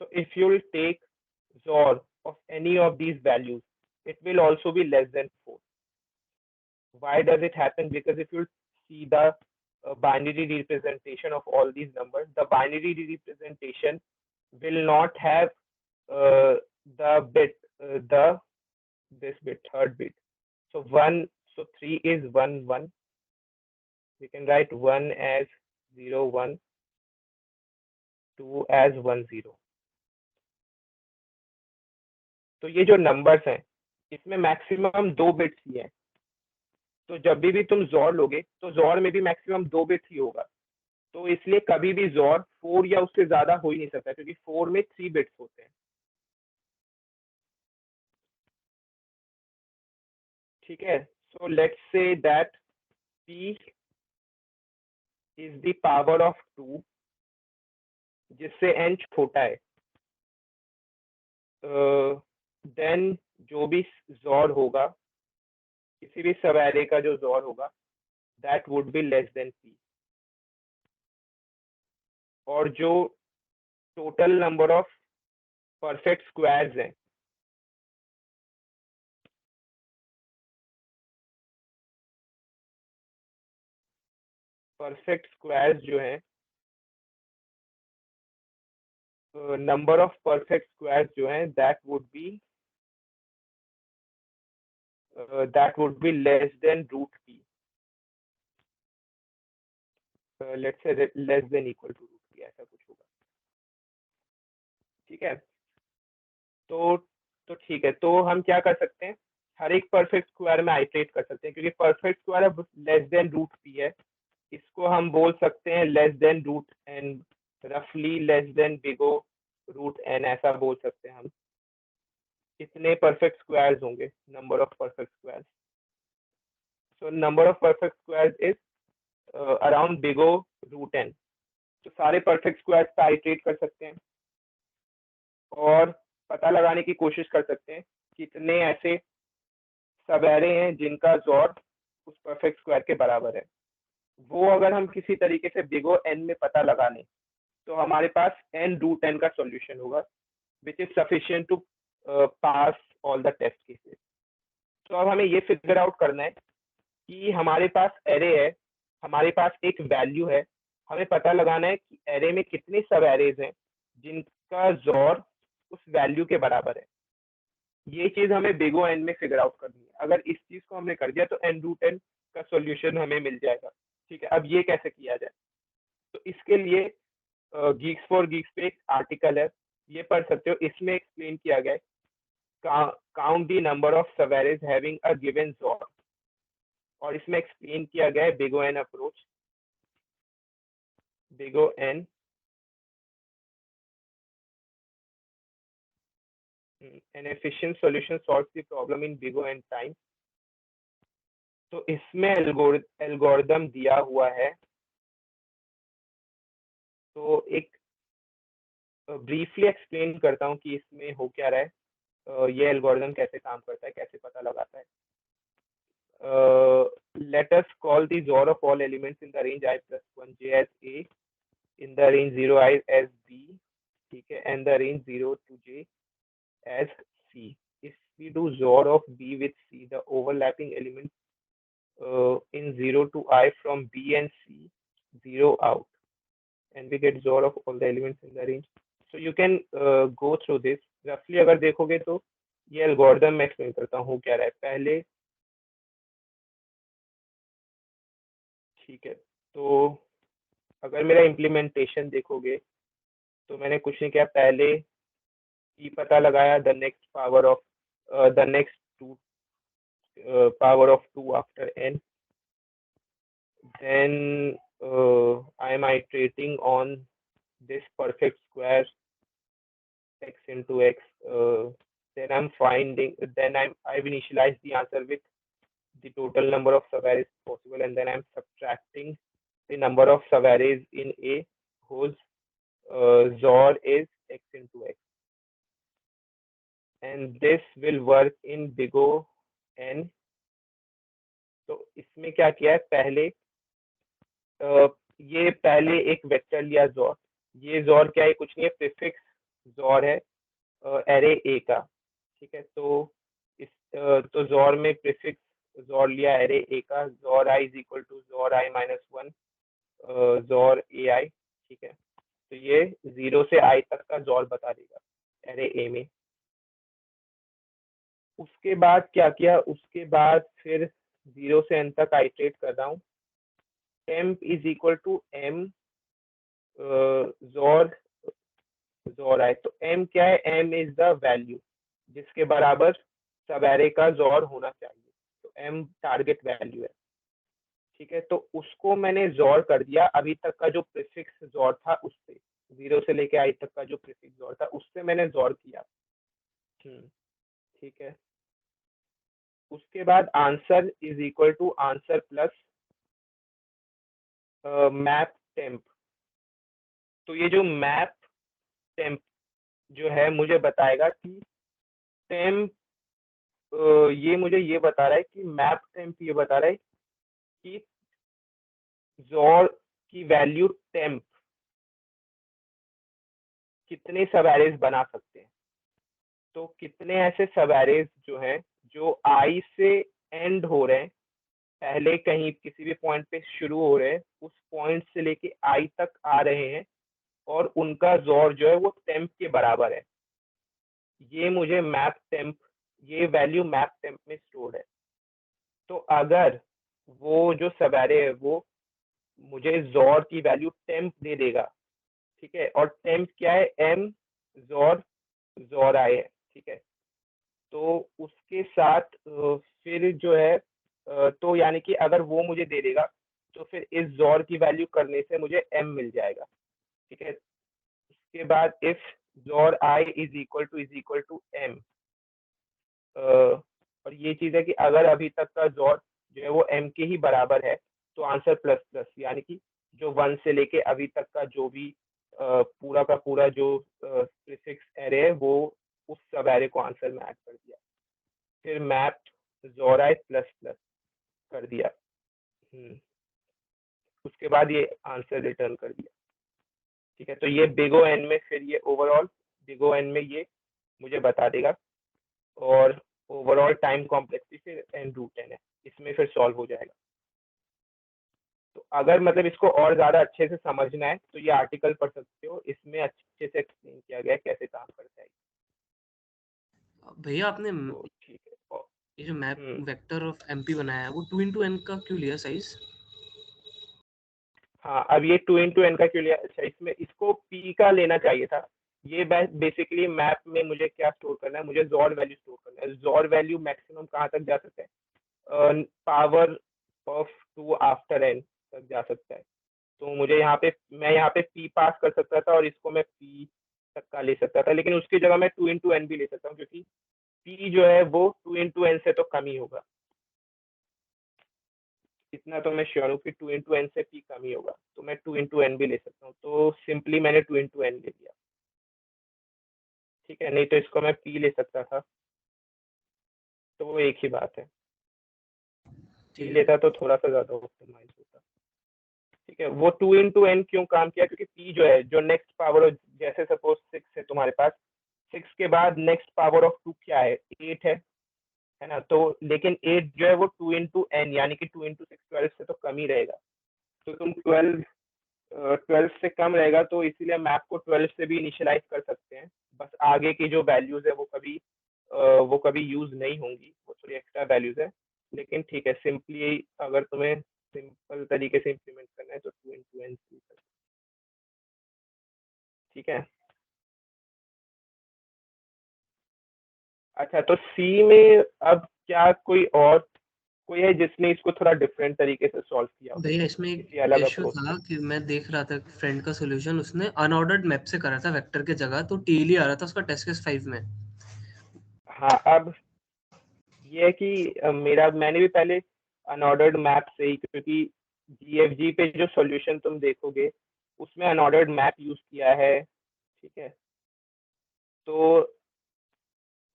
So if you'll take XOR of any of these values, it will also be less than 4. Why does it happen? Because if you see the binary representation of all these numbers, the binary representation will not have the bit, this bit, third bit. So 3 is 1 1. We can write 1 as 0 1, 2 as 1 0. तो ये जो numbers हैं इसमें maximum 2 bits ही हैं, तो जब भी तुम जोर लोगे तो जोर में भी मैक्सिमम 2 बिट्स ही होगा, तो इसलिए कभी भी जोर 4 या उससे ज्यादा हो ही नहीं सकता, क्योंकि 4 में 3 बिट्स होते हैं। ठीक है, so let's say that p is the power of 2 जिससे n छोटा है, देन जो भी जॉर होगा, किसी भी सब एरे का जो जॉर होगा, that would be less than p। और जो total number of perfect squares हैं, परफेक्ट स्क्वायर्स जो हैं, नंबर ऑफ परफेक्ट स्क्वायर्स जो हैं, that would be less than root p, let's say less than equal to root p, ऐसा कुछ होगा। ठीक है, तो ठीक है, तो हम क्या कर सकते हैं, हर एक परफेक्ट स्क्वायर में आइटरेट कर सकते हैं, क्योंकि परफेक्ट स्क्वायर अब लेस देन रूट p है, इसको हम बोल सकते हैं लेस देन रूट n, रफली less than big O root n, ऐसा बोल सकते हैं हम। कितने परफेक्ट स्क्वायर्स होंगे, number of perfect squares, so number of perfect squares is around big O root n। तो सारे परफेक्ट स्क्वायर्स पे आइटरेट कर सकते हैं और पता लगाने की कोशिश कर सकते हैं कितने ऐसे सब एरे हैं जिनका जॉर उस परफेक्ट स्क्वायर के बराबर है। वो अगर हम किसी तरीके से बिग O n में पता लगा लें, तो हमारे पास n रूट n का सॉल्यूशन होगा, which is sufficient to pass all the test cases. तो अब हमें ये फिगर आउट करना है कि हमारे पास एरे है, हमारे पास एक वैल्यू है, हमें पता लगाना है कि एरे में कितने सब एरेज हैं जिनका जॉर उस वैल्यू के बराबर है। ये चीज हमें बिग O n में फिगर आउट करनी है। अगर इस चीज को हमने कर दिया तो n रूट n का सॉल्यूशन हमें मिल जाएगा। ठीक है, अब ये कैसे किया जाए, तो इसके लिए गीक्स फॉर गीक्स पे एक आर्टिकल है, ये पढ़ सकते हो। इसमें एक्सप्लेन किया गया है काउंट द नंबर ऑफ सब arrays having a given jaw, और इसमें एक्सप्लेन किया गया है big O n approach. Big O n an efficient solution solves the problem in big O n time। तो इसमें एल्गोरिदम दिया हुआ है, तो एक ब्रीफली एक्सप्लेन करता हूँ कि इसमें हो क्या रहा है, ये एल्गोरिदम कैसे काम करता है, कैसे पता लगाता है। let us call the XOR of all elements in the range I plus 1j as A, in the range 0i as B, ठीक है, and the range 0 to j as C। If we do XOR of B with C, the overlapping elements in 0 to I from B and C zero out, and we get XOR of all the elements in the range। So you can go through this roughly। अगर देखोगे तो ये algorithm मैं explain करता हूँ क्या रहा है पहले। ठीक है, तो अगर मेरा इम्प्लीमेंटेशन देखोगे तो मैंने कुछ नहीं किया, पहले ई पता लगाया, the next power of the next two power of 2 after n, then I am iterating on this perfect square x into x, then I'm finding, then I've initialized the answer with the total number of sub-arrays possible, and then I'm subtracting the number of sub-arrays in A whose XOR is x into x, and this will work in big O n। तो इसमें क्या किया है, पहले ये पहले एक vector लिया XOR, ये XOR क्या है, कुछ नहीं है, प्रीफिक्स XOR है एरे A का। ठीक है, तो इस तो XOR में प्रीफिक्स XOR लिया एरे A का, XOR I is equal to XOR I minus 1 XOR AI। ठीक है, तो ये 0 से I तक का XOR बता देगा एरे A में। उसके बाद क्या किया, उसके बाद फिर 0 से n तक आइटरेट कर रहा हूँ, temp is equal to m XOR I। तो m क्या है, m इज द वैल्यू जिसके बराबर सब एरे का XOR होना चाहिए, तो m टारगेट वैल्यू है। ठीक है, तो उसको मैंने XOR कर दिया, अभी तक का जो प्रीफिक्स XOR था उससे, 0 से लेके I तक का जो प्रीफिक्स XOR था उससे मैंने XOR किया। ठीक है, उसके बाद answer is equal to answer plus map temp. तो ये जो मैप टेम्प जो है मुझे बताएगा कि टेम्प ये मुझे ये बता रहा है कि मैप टेम्प ये बता रहा है कि XOR की वैल्यू टेम्प कितने सब एरेज बना सकते हैं। तो कितने ऐसे सब एरेज जो हैं जो i से एंड हो रहे हैं, पहले कहीं किसी भी पॉइंट पे शुरू हो रहे हैं, उस पॉइंट से लेके i तक आ रहे हैं और उनका XOR जो है वो टेम्प के बराबर है। ये मुझे मैप टेम्प, ये वैल्यू मैप टेम्प में स्टोर्ड है। तो अगर वो जो सब एरे है वो मुझे XOR की वैल्यू टेम्प दे देगा, ठीक है, और टेम्प क्या है, m XOR i है, ठीक है। तो उसके साथ फिर जो है तो यानी कि अगर वो मुझे दे देगा तो फिर इस XOR की वैल्यू करने से मुझे m मिल जाएगा, ठीक है। उसके बाद if XOR i is equal to m, और ये चीज है कि अगर अभी तक का XOR जो है वो m के ही बराबर है तो आंसर प्लस प्लस, यानी कि जो 1 से लेके अभी तक का जो भी पूरा का पूरा जो प्रीफिक्स एरे है वो उस सब एरे को आंसर में ऐड कर दिया, फिर map XOR i plus plus कर दिया, उसके बाद ये आंसर रिटर्न कर दिया, ठीक है। तो ये बिग O में फिर ये ओवरऑल बिग O में ये मुझे बता देगा और ओवरऑल टाइम कॉम्प्लेक्सिटी फिर n√n है, इसमें फिर सॉल्व हो जाएगा। तो अगर मतलब इसको और ज्यादा अच्छे से समझना है तो ये आर्टिकल पढ़ सकते हो, इसमें अच्छे से एक्सप्लेन किया गया है कैसे काम करता है। भैया आपने तो ठीक है, और ये जो मैप वेक्टर ऑफ MP बनाया है वो 2x n का क्यों लिया साइज? हाँ, अब ये 2x n का क्यों लिया? अच्छा, इसमें इसको p का लेना चाहिए था। ये बेसिकली मैप में मुझे क्या स्टोर करना है, मुझे XOR वैल्यू स्टोर करना है। XOR वैल्यू मैक्सिमम कहाँ तक जा सकता है, पावर ऑफ 2 आफ्टर n तक जा सकता है। तो मुझे यहाँ पे मैं यहाँ पे p पास कर सकता था और इसको मैं p तक का ले सकता था, लेकिन उसकी जगह मैं 2x n भी ले सकता हूँ क्योंकि p जो है वो 2x n से तो कम ही होगा। इतना तो मैं श्योर हूँ कि 2x n से p कम ही होगा, तो मैं 2x n भी ले सकता हूँ। तो सिंपली मैंने 2x n ले लिया, ठीक है, नहीं तो इसको मैं p ले सकता था, तो वो एक ही बात है। p लेता तो थोड़ा सा ज्यादा ऑप्टिमाइज होता, ठीक है। वो 2x n क्यों काम किया, क्योंकि p जो है जो नेक्स्ट पावर, जैसे सपोज 6 है तुम्हारे पास, 6 के बाद नेक्स्ट पावर ऑफ 2 क्या है, 8 है ना। तो लेकिन 8 जो है वो 2x n यानी कि 2 × 6 12 से तो कम ही रहेगा। तो तुम 12 से कम रहेगा, तो इसीलिए मैप को 12 से भी इनिशियलाइज कर सकते हैं। बस आगे की जो वैल्यूज है वो कभी यूज नहीं होंगी, वो थोड़ी एक्स्ट्रा वैल्यूज है। लेकिन ठीक है, सिंपली अगर तुम्हें सिंपल तरीके से इम्प्लीमेंट करना है तो 2x n, ठीक है। अच्छा, तो सी में अब क्या कोई है जिसने इसको थोड़ा डिफरेंट तरीके से सॉल्व किया हो? भैया इसमें एक किसी अलग इश्यू अप्रोच था से? कि मैं देख रहा था फ्रेंड का सॉल्यूशन, उसने अनऑर्डर्ड मैप से करा था वेक्टर के जगह, तो टेली आ रहा था उसका टेस्ट केस 5 में। हाँ, अब ये है कि मैंने भी पहले अनऑर्डर्ड मैप से ही, क्योंकि GFG पे जो सॉल्यूशन तुम देखोगे उसमें अनऑर्डर्ड मैप यूज किया है, ठीक है। तो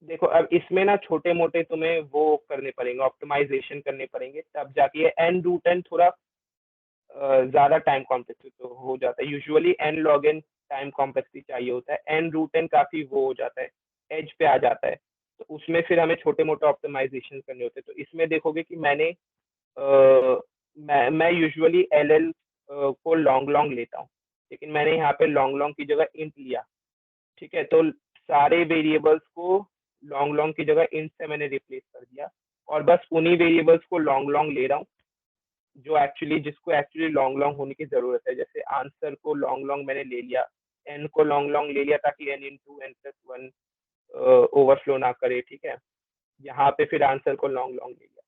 देखो, अब इसमें ना छोटे मोटे तुम्हें वो करने पड़ेंगे, ऑप्टिमाइजेशन करने पड़ेंगे, तब जाके ये n√n थोड़ा ज्यादा टाइम कॉम्प्लेक्सिटी तो हो जाता है। Usually n log n time complexity चाहिए होता है, n√n काफी वो हो जाता है, एज पे आ जाता है। तो उसमें फिर हमें छोटे मोटे ऑप्टिमाइजेशन करने होते हैं। तो इसमें देखोगे कि मैं यूजुअली LL को लॉन्ग लेता हूँ, लेकिन मैंने यहाँ पे लॉन्ग की जगह इंट लिया, ठीक है। तो सारे वेरिएबल्स को लॉन्ग की जगह इंट से मैंने रिप्लेस कर दिया, और बस उन्हीं वेरिएबल्स को लॉन्ग ले रहा हूँ जिसको एक्चुअली लॉन्ग होने की जरूरत है। जैसे आंसर को लॉन्ग मैंने ले लिया, n को लॉन्ग ले लिया ताकि n × n+1 ओवरफ्लो ना करे, ठीक है। यहाँ पे फिर आंसर को लॉन्ग ले लिया।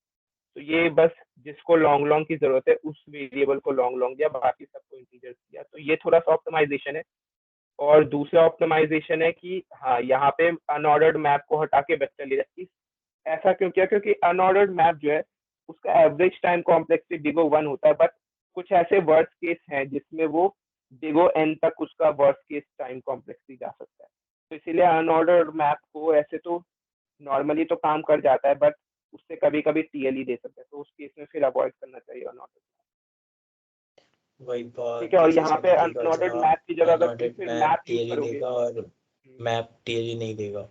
तो ये बस जिसको लॉन्ग की जरूरत है उस वेरिएबल को लॉन्ग दिया, बाकी सबको इंटीजर्स दिया। तो ये थोड़ा सा ऑप्टिमाइजेशन है। और दूसरा ऑप्टिमाइजेशन है कि हाँ, यहाँ पे अनऑर्डर्ड मैप को हटा के वेक्टर ले जाए। ऐसा क्यों किया, क्योंकि अनऑर्डर्ड मैप जो है उसका average time complexity big O 1 होता है, बट कुछ ऐसे वर्स्ट केस हैं जिसमें वो बिगो एन तक उसका वर्स्ट केस टाइम कॉम्प्लेक्सिटी जा सकता है। तो इसीलिए अनऑर्डर्ड मैप को ऐसे तो नॉर्मली तो काम कर जाता है, बट उससे कभी कभी टीएलई दे सकता है, तो उस केस में फिर अवॉइड करना चाहिए अनऑर्डर्ड। वही ठीक है, और केसेस यहाँ में पे देगा अनऑर्डर्ड जहाँ मैप की जगह अगर तुम अनऑर्डर्ड फिर मैप मैप यूज टीएलई करोगे। देगा और मैप टीएलई नहीं देगा।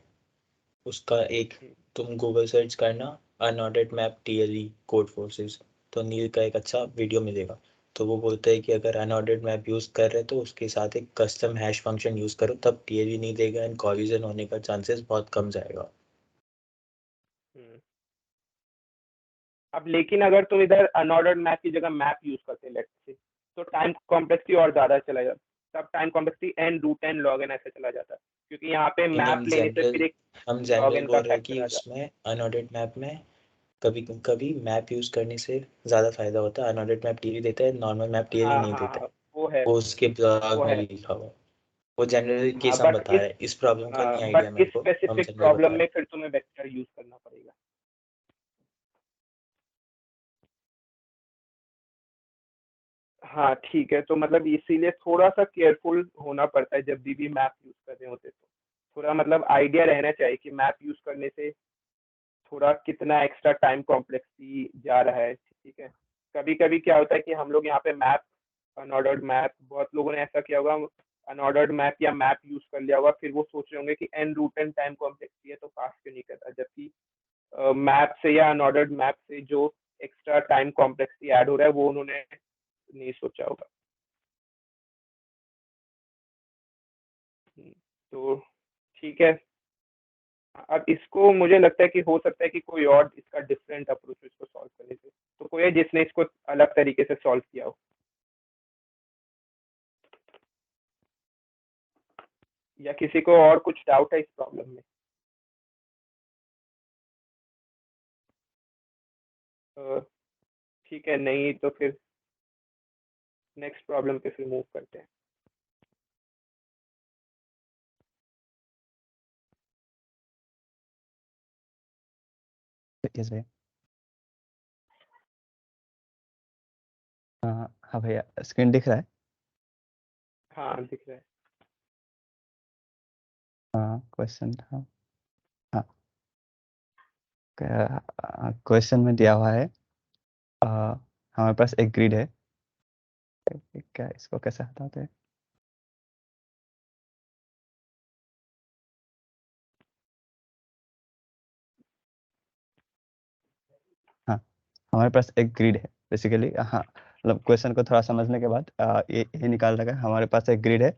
उसका एक तुम गूगल सर्च करना unordered map TLE code forces, तो नील का एक अच्छा वीडियो मिलेगा। तो वो बोलता है कि अगर अनऑर्डर्ड मैप यूज़ कर रहे तो उसके साथ एक कस्टम हैश फंक्शन यूज़ करो, तब टीएलई नहीं देगा एंड कॉलिजन होने का चांसेस बहुत कम जाएगा। अब लेकिन अगर तुम इधर अनऑर्डर्ड मैप की जगह मैप यूज करते लेट्स से, तो टाइम कॉम्प्लेक्सिटी और ज्यादा चला जाता, तब time complexity N root N log N ऐसे चला जाता है, क्योंकि यहाँ पे नहीं, मैप लेने से फिर एक हम लॉग जनरल एन का बोल रहे हैं फैक्टर कि आ जाता उसमें अनऑर्डर्ड मैप में कभी कभी मैप यूज़ करने से ज़्यादा फायदा होता है। अनऑर्डर्ड मैप टीएलई देता है, नॉर्मल मैप है। टीएलई हाँ नहीं हाँ देता हाँ, है। वो है, वो उसके ब्लॉग वो में है। भी लिखा हुआ है। वो जनरल हाँ केस हम बट बता रहे हैं, इस प्रॉब्लम का नहीं आइडिया मेरे इस को, हम स्पेसिफिक जनरल प्रॉब्लम बता रहे में हैं। फिर तुम्हें वेक्टर यूज करना पड़ेगा। हाँ ठीक है, तो मतलब इसीलिए थोड़ा सा केयरफुल होना पड़ता है जब भी मैप यूज कर रहे होते, तो थोड़ा मतलब आइडिया रहना चाहिए कि मैप यूज करने से थोड़ा कितना एक्स्ट्रा टाइम कॉम्प्लेक्सिटी जा रहा है। ठीक है, कभी कभी क्या होता है कि हम लोग यहाँ पे मैप अनऑर्डर्ड मैप, बहुत लोगों ने ऐसा किया होगा, अनऑर्डर्ड मैप या मैप यूज कर लिया होगा, फिर वो सोच रहे होंगे कि N root N time complexity है तो पास क्यों नहीं करता, जबकि मैप से या अनऑर्डर्ड मैप से जो एक्स्ट्रा टाइम कॉम्प्लेक्सिटी ऐड हो रहा है वो उन्होंने नहीं सोचा होगा। तो ठीक है, अब इसको मुझे लगता है कि हो सकता है कि कोई और इसका डिफरेंट अप्रोच इसको सॉल्व करने से, तो कोई है जिसने इसको अलग तरीके से सॉल्व किया हो, या किसी को और कुछ डाउट है इस प्रॉब्लम में? ठीक है, नहीं तो फिर नेक्स्ट प्रॉब्लम पे फिर मूव करते हैं। यस भैया। हाँ भैया, स्क्रीन दिख रहा है? हाँ दिख रहा है। हाँ, क्वेश्चन था। हाँ, क्वेश्चन में दिया हुआ है, हमारे पास एक ग्रिड है। क्या इसको कैसे हटाते हैं? हाँ, हमारे पास एक ग्रिड है बेसिकली। हाँ, मतलब क्वेश्चन को थोड़ा समझने के बाद ये निकाल रखा है। हमारे पास एक ग्रिड है,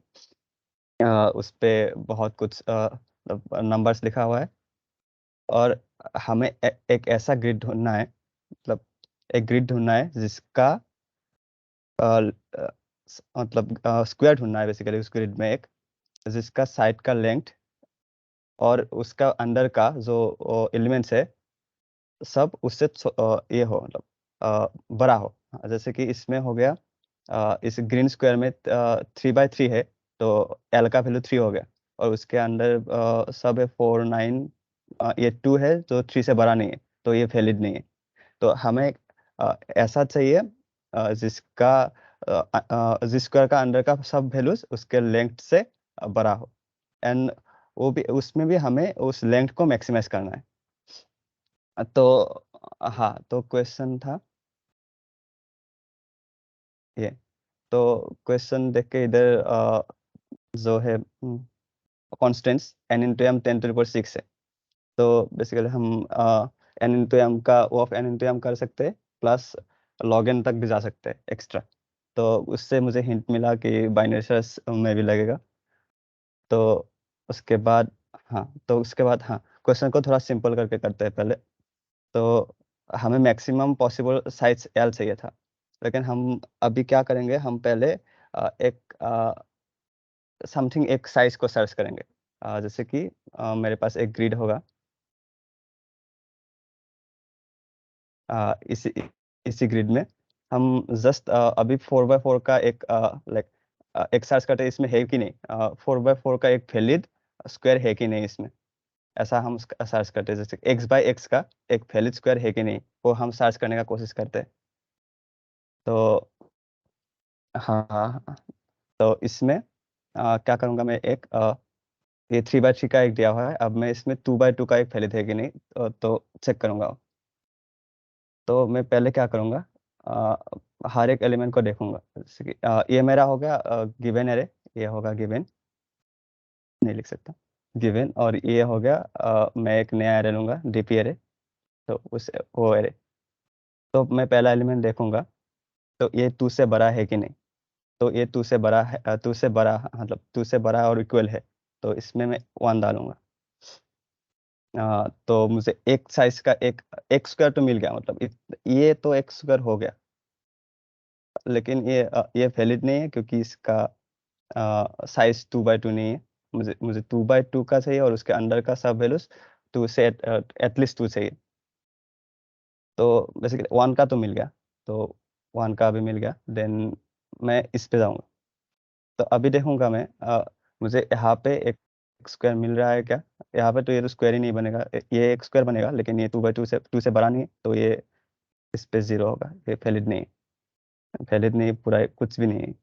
उस पे बहुत कुछ नंबर्स लिखा हुआ है, और हमें एक ऐसा ग्रिड ढूंढना है, मतलब एक ग्रिड ढूंढना है जिसका मतलब स्क्वायर ढूंढना है बेसिकली उस ग्रिड में, एक जिसका साइड का लेंथ और उसका अंदर का जो एलिमेंट्स है सब उससे ये हो, मतलब बड़ा हो। जैसे कि इसमें हो गया, इस ग्रीन स्क्वायर में 3/3 है, तो एल का वैल्यू 3 हो गया, और उसके अंदर सब है 4 9, ये 2 है जो 3 से बड़ा नहीं है, तो ये वैलिड नहीं है। तो हमें ऐसा चाहिए जिसका जिस स्क्वायर का अंदर का सब वैल्यूज उसके लेंथ से बड़ा हो, एंड वो भी उसमें भी हमें उस लेंथ को मैक्सिमाइज करना है। तो हाँ, तो क्वेश्चन था ये। तो क्वेश्चन देख के इधर जो है कॉन्स्टेंट्स n इंटू एम 10⁶ है। तो बेसिकली हम n इंटू एम का ऑफ n इंटू एम कर सकते हैं, प्लस log n तक भी जा सकते हैं एक्स्ट्रा। तो उससे मुझे हिंट मिला कि बाइनरी सर्च में भी लगेगा। तो उसके बाद हाँ, क्वेश्चन को थोड़ा सिंपल करके करते हैं पहले। तो हमें मैक्सिमम पॉसिबल साइज एल चाहिए था, लेकिन हम अभी क्या करेंगे, हम पहले एक समथिंग एक साइज को सर्च करेंगे। जैसे कि मेरे पास एक ग्रिड होगा, इसी ग्रिड में हम जस्ट अभी 4x4 का एक लाइक एक सर्च करते हैं, इसमें है कि नहीं 4x4 का एक वैलिड स्क्वायर है कि नहीं इसमें, ऐसा हम सर्च करते हैं। जैसे x/x का एक वैलिड स्क्वायर है कि नहीं, वो हम सर्च करने का कोशिश करते हैं। तो हाँ, तो इसमें क्या करूँगा मैं, एक ये 3/3 का एक दिया हुआ है, अब मैं इसमें 2/2 का एक वैलिड है कि नहीं तो चेक करूँगा। तो मैं पहले क्या करूँगा, हर एक एलिमेंट को देखूँगा। जैसे कि ये मेरा हो गया गिवन एरे, ये होगा गिवन, नहीं लिख सकता गिवन, और ये हो गया मैं एक नया एरे लूँगा डीपी एरे, तो उस वो एरे। तो मैं पहला एलिमेंट देखूँगा तो ये 2 से बड़ा है कि नहीं, तो ये 2 से बड़ा है, 2 से बड़ा मतलब 2 से बड़ा और इक्वल है, तो इसमें मैं 1 डालूंगा। तो मुझे एक साइज का एक स्क्वायर तो मिल गया, मतलब ये तो एक स्क्वायर हो गया, लेकिन ये वैलिड नहीं है क्योंकि इसका साइज 2/2 नहीं है। मुझे 2/2 का चाहिए और उसके अंदर का सब वैल्यूज 2 से एटलीस्ट 2 चाहिए। तो बेसिकली 1 का तो मिल गया, तो 1 का भी मिल गया, देन मैं इस पे जाऊंगा। तो अभी देखूंगा मैं मुझे यहाँ पे एक स्क्वायर मिल रहा है क्या। यहाँ पे तो ये तो स्क्वायर ही नहीं बनेगा, ये एक स्क्वायर बनेगा, लेकिन ये 2/2 से बड़ा नहीं है, तो ये इस पे 0 होगा, ये वैलिड नहीं है, वैलिड नहीं पूरा कुछ भी नहीं है।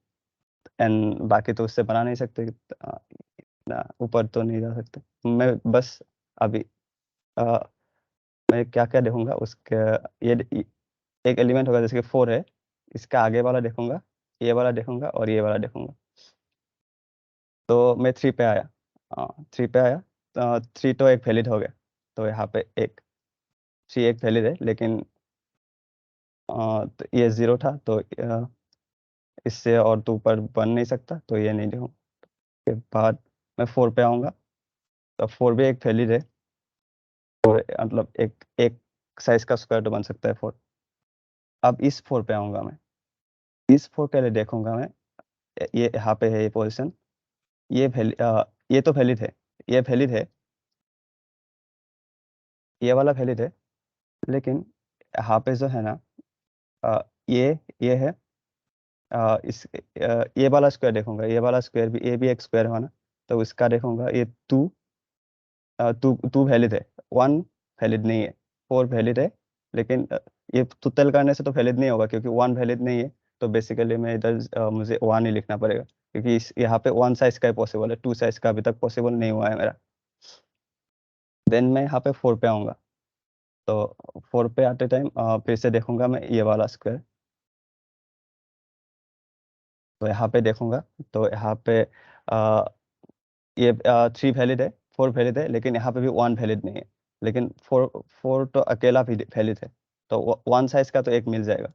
एंड बाकी तो उससे बना नहीं सकते, इतना ऊपर तो नहीं जा सकते। मैं बस अभी मैं क्या क्या देखूंगा उसके, ये एक एलिमेंट होगा जैसे कि 4 है, इसका आगे वाला देखूंगा, ये वाला देखूंगा और ये वाला देखूंगा। तो मैं 3 पे आया, 3 पे आया, 3 तो एक वैलिड हो गया, तो यहाँ पे 3 एक वैलिड है, लेकिन तो ये 0 था, तो इससे और तो ऊपर बन नहीं सकता, तो ये नहीं देखूँ। के बाद मैं 4 पे आऊँगा, तो 4 भी एक वैलिड है, तो मतलब एक साइज का स्क्वायर तो बन सकता है 4। अब इस 4 पे आऊँगा मैं, इस 4 पहले देखूंगा मैं, ये यहाँ पे है ये पोजिशन, ये तो वैलिड है, ये वैलिड है, ये वाला वैलिड है, लेकिन यहाँ पे जो है ना ये है ये वाला स्क्वायर देखूंगा, ये वाला स्क्वायर भी, ये भी एक स्क्वायर है ना, तो इसका देखूंगा, ये 2 वैलिड है, 1 वैलिड नहीं है, 4 वैलिड है, लेकिन ये टोटल करने से तो वैलिड नहीं होगा क्योंकि 1 वैलिड नहीं है, तो बेसिकली मैं इधर मुझे 1 ही लिखना पड़ेगा क्योंकि यहाँ पे 1 साइज का ही पॉसिबल है, 2 साइज का अभी तक पॉसिबल नहीं हुआ है मेरा। देन मैं यहाँ पे 4 पे आऊँगा, तो 4 पे आते टाइम फिर से देखूंगा मैं ये वाला स्क्वायर, तो यहाँ पे देखूंगा, तो यहाँ पे ये 3 वैलिड है, 4 वैलिड है, लेकिन यहाँ पे भी 1 वैलिड नहीं है, लेकिन 4 तो अकेला भी वैलिड है, तो 1 साइज का तो एक मिल जाएगा।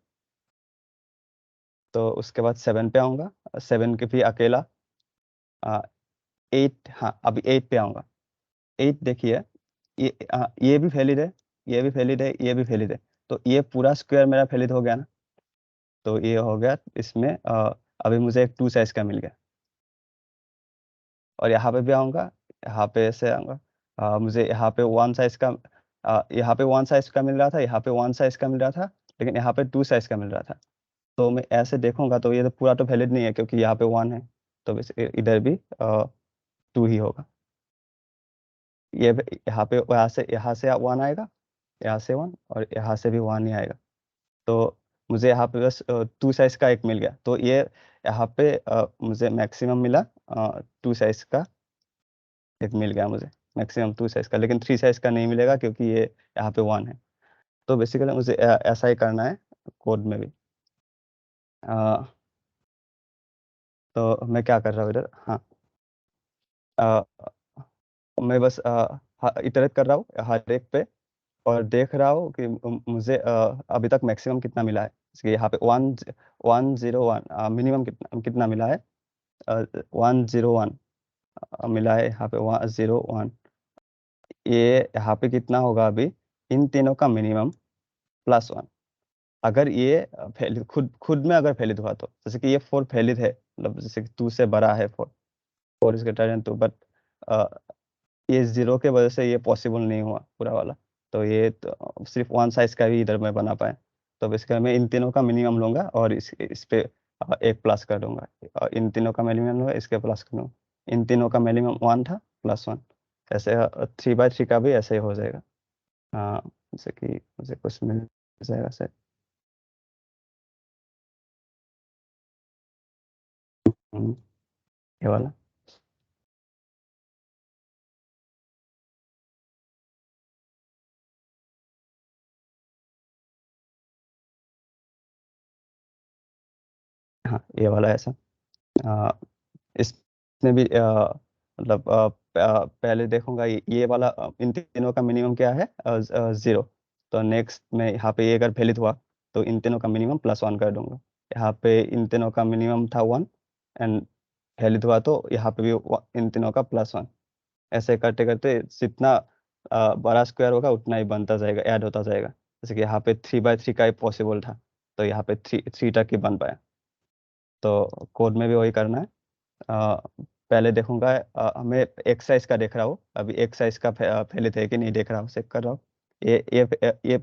तो उसके बाद 7 पे आऊँगा, 7 के भी अकेला 8, हाँ अभी 8 पे आऊँगा। 8 देखिए, ये भी वैलिड है, ये भी वैलिड है, ये भी वैलिड है, तो ये पूरा स्क्वायर मेरा वैलिड हो गया ना, तो ये हो गया इसमें अभी मुझे एक 2 साइज का मिल गया। और यहाँ पे भी आऊँगा, यहाँ पे ऐसे आऊँगा, मुझे यहाँ पे 1 साइज का यहाँ पे 1 साइज का मिल रहा था, यहाँ पे 1 साइज का मिल रहा था, लेकिन यहाँ पे 2 साइज का मिल रहा था। तो मैं ऐसे देखूंगा तो ये तो पूरा तो वैलिड नहीं है क्योंकि यहाँ पे 1 है, तो बस इधर भी 2 ही होगा। ये यहाँ पे यहाँ से 1 आएगा, यहाँ से 1 और यहाँ से भी 1 ही आएगा, तो मुझे यहाँ पे बस 2 साइज का एक मिल गया, तो ये यहाँ पे मुझे मैक्सिमम मिला 2 साइज का एक मिल गया मुझे, मैक्सिमम 2 साइज का, लेकिन 3 साइज का नहीं मिलेगा क्योंकि ये यहाँ पे 1 है। तो बेसिकली मुझे ऐसा ही करना है कोड में भी। अ, तो मैं क्या कर रहा हूँ इधर, हाँ मैं बस इटरेट कर रहा हूँ हर एक पे और देख रहा हूँ कि मुझे अभी तक मैक्सिमम कितना मिला है। जैसे यहाँ पे 101 मिनिमम कितना मिला है, 101 मिला है, यहाँ पे 101, ये यहाँ पे कितना होगा अभी, इन तीनों का मिनिमम +1। अगर ये वैलिड खुद में अगर वैलिड हुआ तो, जैसे कि ये 4 वैलिड है, मतलब जैसे कि 2 से बड़ा है 4 इज ग्रेटर देन 2, बट ये 0 के वजह से ये पॉसिबल नहीं हुआ पूरा वाला, तो ये तो सिर्फ 1 साइज का भी इधर में बना पाए। तो बेसिकली मैं इन तीनों का मिनिमम लूंगा और इस पे एक प्लस कर दूंगा, इन तीनों का मिनिमम लूंगा, इसके प्लस कर दूंगा, इन तीनों का मिनिमम 1 था +1, ऐसे 3/3 का भी ऐसे ही हो जाएगा। जैसे कि मुझे कुछ मिल जाएगा सर। ये वाला। हाँ ये वाला ऐसा। इसमें भी मतलब पहले देखूंगा ये वाला इन तीनों का मिनिमम क्या है, 0। तो नेक्स्ट में यहाँ पे ये अगर वैलिड हुआ तो इन तीनों का मिनिमम +1 कर दूंगा। यहाँ पे इन तीनों का मिनिमम था 1 एंड वैलिड हुआ तो यहाँ पे भी इन तीनों का +1। ऐसे करते करते जितना बड़ा स्क्वायर होगा उतना ही बनता जाएगा, ऐड होता जाएगा। जैसे कि यहाँ पे 3/3 का ही पॉसिबल था तो यहाँ पे 3 तक ही बन पाया। तो कोड में भी वही करना है। पहले देखूंगा हमें एक्सरसाइज का देख रहा हूँ, अभी एक्सरसाइज का वैलिड है कि नहीं देख रहा हूँ, चेक कर रहा हूँ। ये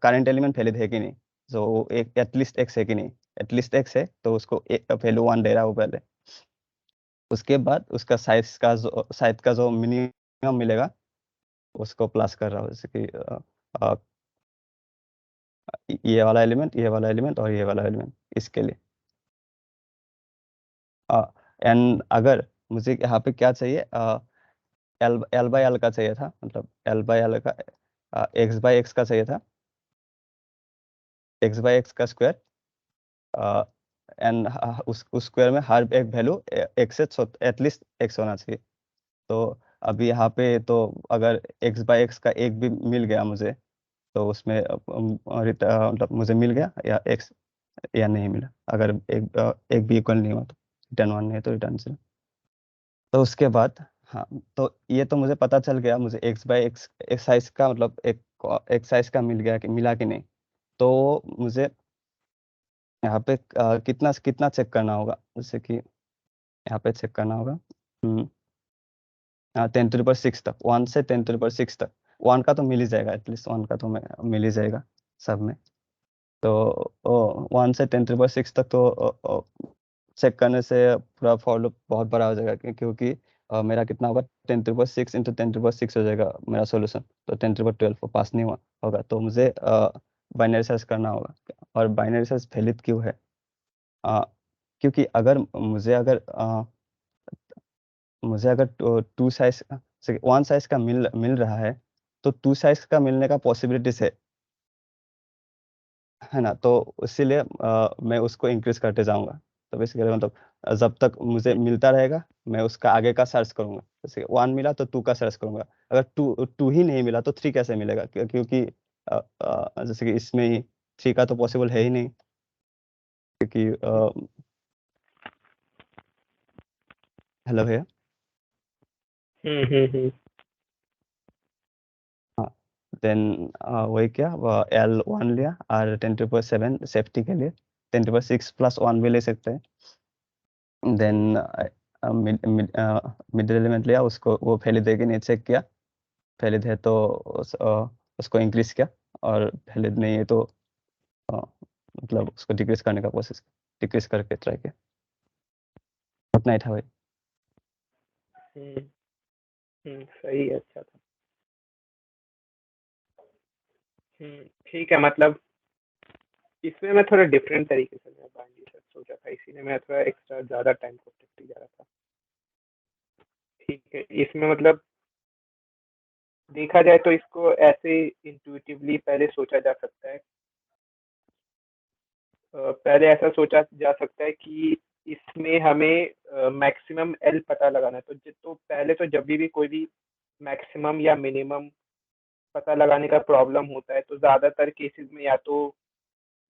करंट एलिमेंट वैलिड है कि नहीं, जो एक एटलीस्ट एक्स है कि नहीं। एटलीस्ट एक्स है तो उसको वैल्यू 1 दे रहा हूँ पहले। उसके बाद उसका साइज का जो मिनिमम मिलेगा उसको प्लस कर रहा हूँ। जैसे कि ये वाला एलिमेंट, ये वाला एलिमेंट और ये वाला एलिमेंट इसके लिए। एंड अगर मुझे यहाँ पे क्या चाहिए, एल बाई एल का चाहिए था, मतलब एल बाई एल का एक्स बाई एक्स का चाहिए था, एक्स बाई एक्स का स्क्वायर। एंड उस स्क्वायर में हर एक वैल्यू एक्स से एटलीस्ट एक्स होना चाहिए। तो अभी यहाँ पे तो अगर एक्स बाई एक्स का एक भी मिल गया मुझे तो उसमें मतलब मुझे मिल गया, या एक्स या नहीं मिला। अगर एक भी इक्वल नहीं हुआ तो रिटर्न 1 नहीं तो रिटर्न 0। तो उसके बाद हाँ, तो ये तो मुझे पता चल गया मुझे एक्स बाई एक्स साइज का, मतलब एक साइज का मिल गया कि मिला कि नहीं। तो मुझे यहाँ पे कितना कितना चेक करना होगा, जैसे कि यहाँ पे चेक करना होगा 10⁻6 तक, 1 से 10⁻6 तक। 1 का तो मिल ही जाएगा, एटलीस्ट 1 का तो मिल ही जाएगा सब में। तो 1 से 10⁻6 तक तो चेक करने से पूरा फॉर लूप बहुत बड़ा हो जाएगा, क्योंकि मेरा कितना होगा 10⁻6 इंटू 10⁻6 हो जाएगा मेरा सोल्यूशन। तो 10⁻12 वो पास नहीं हुआ होगा, तो मुझे बाइनरी सर्च करना होगा। और बाइनरी सर्च वैलिड क्यों है, क्योंकि अगर मुझे अगर 2 साइज 1 साइज का मिल रहा है तो 2 साइज का मिलने का पॉसिबिलिटीज है ना। तो इसीलिए मैं उसको इंक्रीज करते जाऊंगा। तो बेसिकली मतलब जब तक मुझे मिलता रहेगा मैं उसका आगे का सर्च करूंगा। जैसे 1 मिला तो 2 का सर्च करूंगा। अगर 2 ही नहीं मिला तो 3 कैसे मिलेगा, क्योंकि जैसे कि इसमें ही 3 का तो पॉसिबल है ही नहीं, क्योंकि हेलो भैया। देन वही क्या L1 लिया और 10⁻7 सेफ्टी के लिए 10⁻6 + 1 भी ले सकते हैं। देन मिडिल एलिमेंट लिया, उसको वो वैलिड है कि नहीं चेक किया, वैलिड है तो उसको इंक्रीज किया, और वैलिड नहीं है तो मतलब उसको डिक्रीज करने का कोशिश, डिक्रीज करके ट्राई किया। उतना ही था भाई। सही है, अच्छा था। ठीक है, मतलब इसमें मैं थोड़ा डिफरेंट तरीके से मैं बाइनरी सर्च सोचा था, इसीलिए मैं थोड़ा एक्स्ट्रा ज़्यादा टाइम को जा रहा था। ठीक है, इसमें मतलब देखा जाए तो इसको ऐसे इंट्यूटिवली पहले सोचा जा सकता है। पहले ऐसा सोचा जा सकता है कि इसमें हमें मैक्सिमम एल पता लगाना है। तो पहले तो जब भी कोई भी मैक्सिमम या मिनिमम पता लगाने का प्रॉब्लम होता है तो ज़्यादातर केसेस में या तो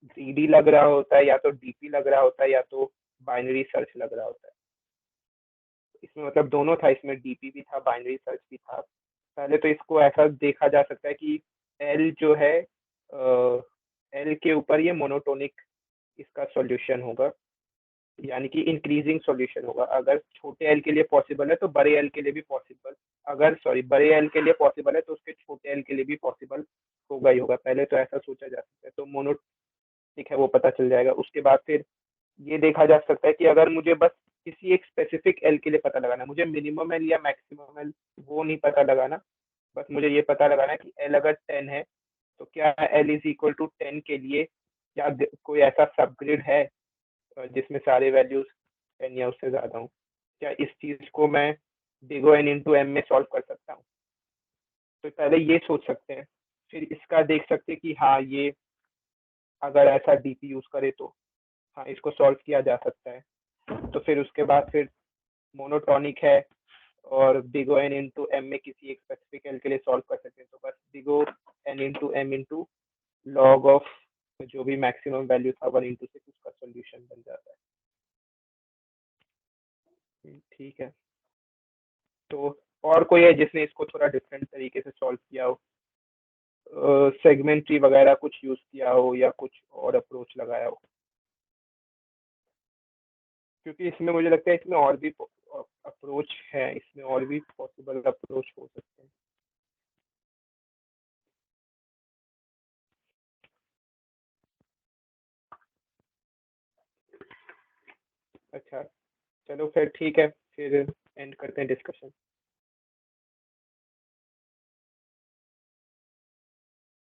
ग्रीडी लग रहा होता है, या तो डीपी लग रहा होता है, या तो बाइनरी सर्च लग रहा होता है। इसमें मतलब दोनों था, इसमें डीपी भी था, बाइनरी सर्च भी था। पहले तो इसको ऐसा देखा जा सकता है कि एल जो है एल के ऊपर ये मोनोटोनिक इसका सॉल्यूशन होगा, यानी कि इंक्रीजिंग सॉल्यूशन होगा। अगर छोटे एल के लिए पॉसिबल है तो बड़े एल के लिए भी पॉसिबल, अगर सॉरी बड़े एल के लिए पॉसिबल है तो उसके छोटे एल के लिए भी पॉसिबल होगा ही होगा। पहले तो ऐसा सोचा जा सकता है, तो मोनोटोनिक है वो पता चल जाएगा। उसके बाद फिर ये देखा जा सकता है कि अगर मुझे बस किसी एक स्पेसिफिक एल के लिए पता लगाना है, मुझे मिनिमम एल या मैक्सिमम एल वो नहीं पता लगाना, बस मुझे ये पता लगाना है कि एल अगर 10 है तो क्या एल इज इक्वल टू 10 के लिए क्या कोई ऐसा सबग्रिड है जिसमें सारे वैल्यूज 10 या उससे ज़्यादा हों। क्या इस चीज को मैं big O n into M में सॉल्व कर सकता हूँ? तो पहले ये सोच सकते हैं, फिर इसका देख सकते हैं कि हाँ ये अगर ऐसा डीपी यूज करे तो हाँ इसको सॉल्व किया जा सकता है। तो फिर उसके बाद फिर मोनोटॉनिक है और big O n into M में किसी एक स्पेसिफिक एल के लिए सॉल्व कर सकते हैं, तो बस big O n into M into log of जो भी मैक्सिमम वैल्यू था 1 इंटू 6 उसका सोल्यूशन बन जाता है। ठीक है, तो और कोई है जिसने इसको थोड़ा डिफरेंट तरीके से सॉल्व किया हो, सेगमेंट ट्री वगैरह कुछ यूज किया हो या कुछ और अप्रोच लगाया हो? क्योंकि इसमें मुझे लगता है इसमें और भी अप्रोच है, इसमें और भी पॉसिबल अप्रोच हो सकते हैं। अच्छा चलो फिर ठीक है, फिर एंड करते हैं डिस्कशन।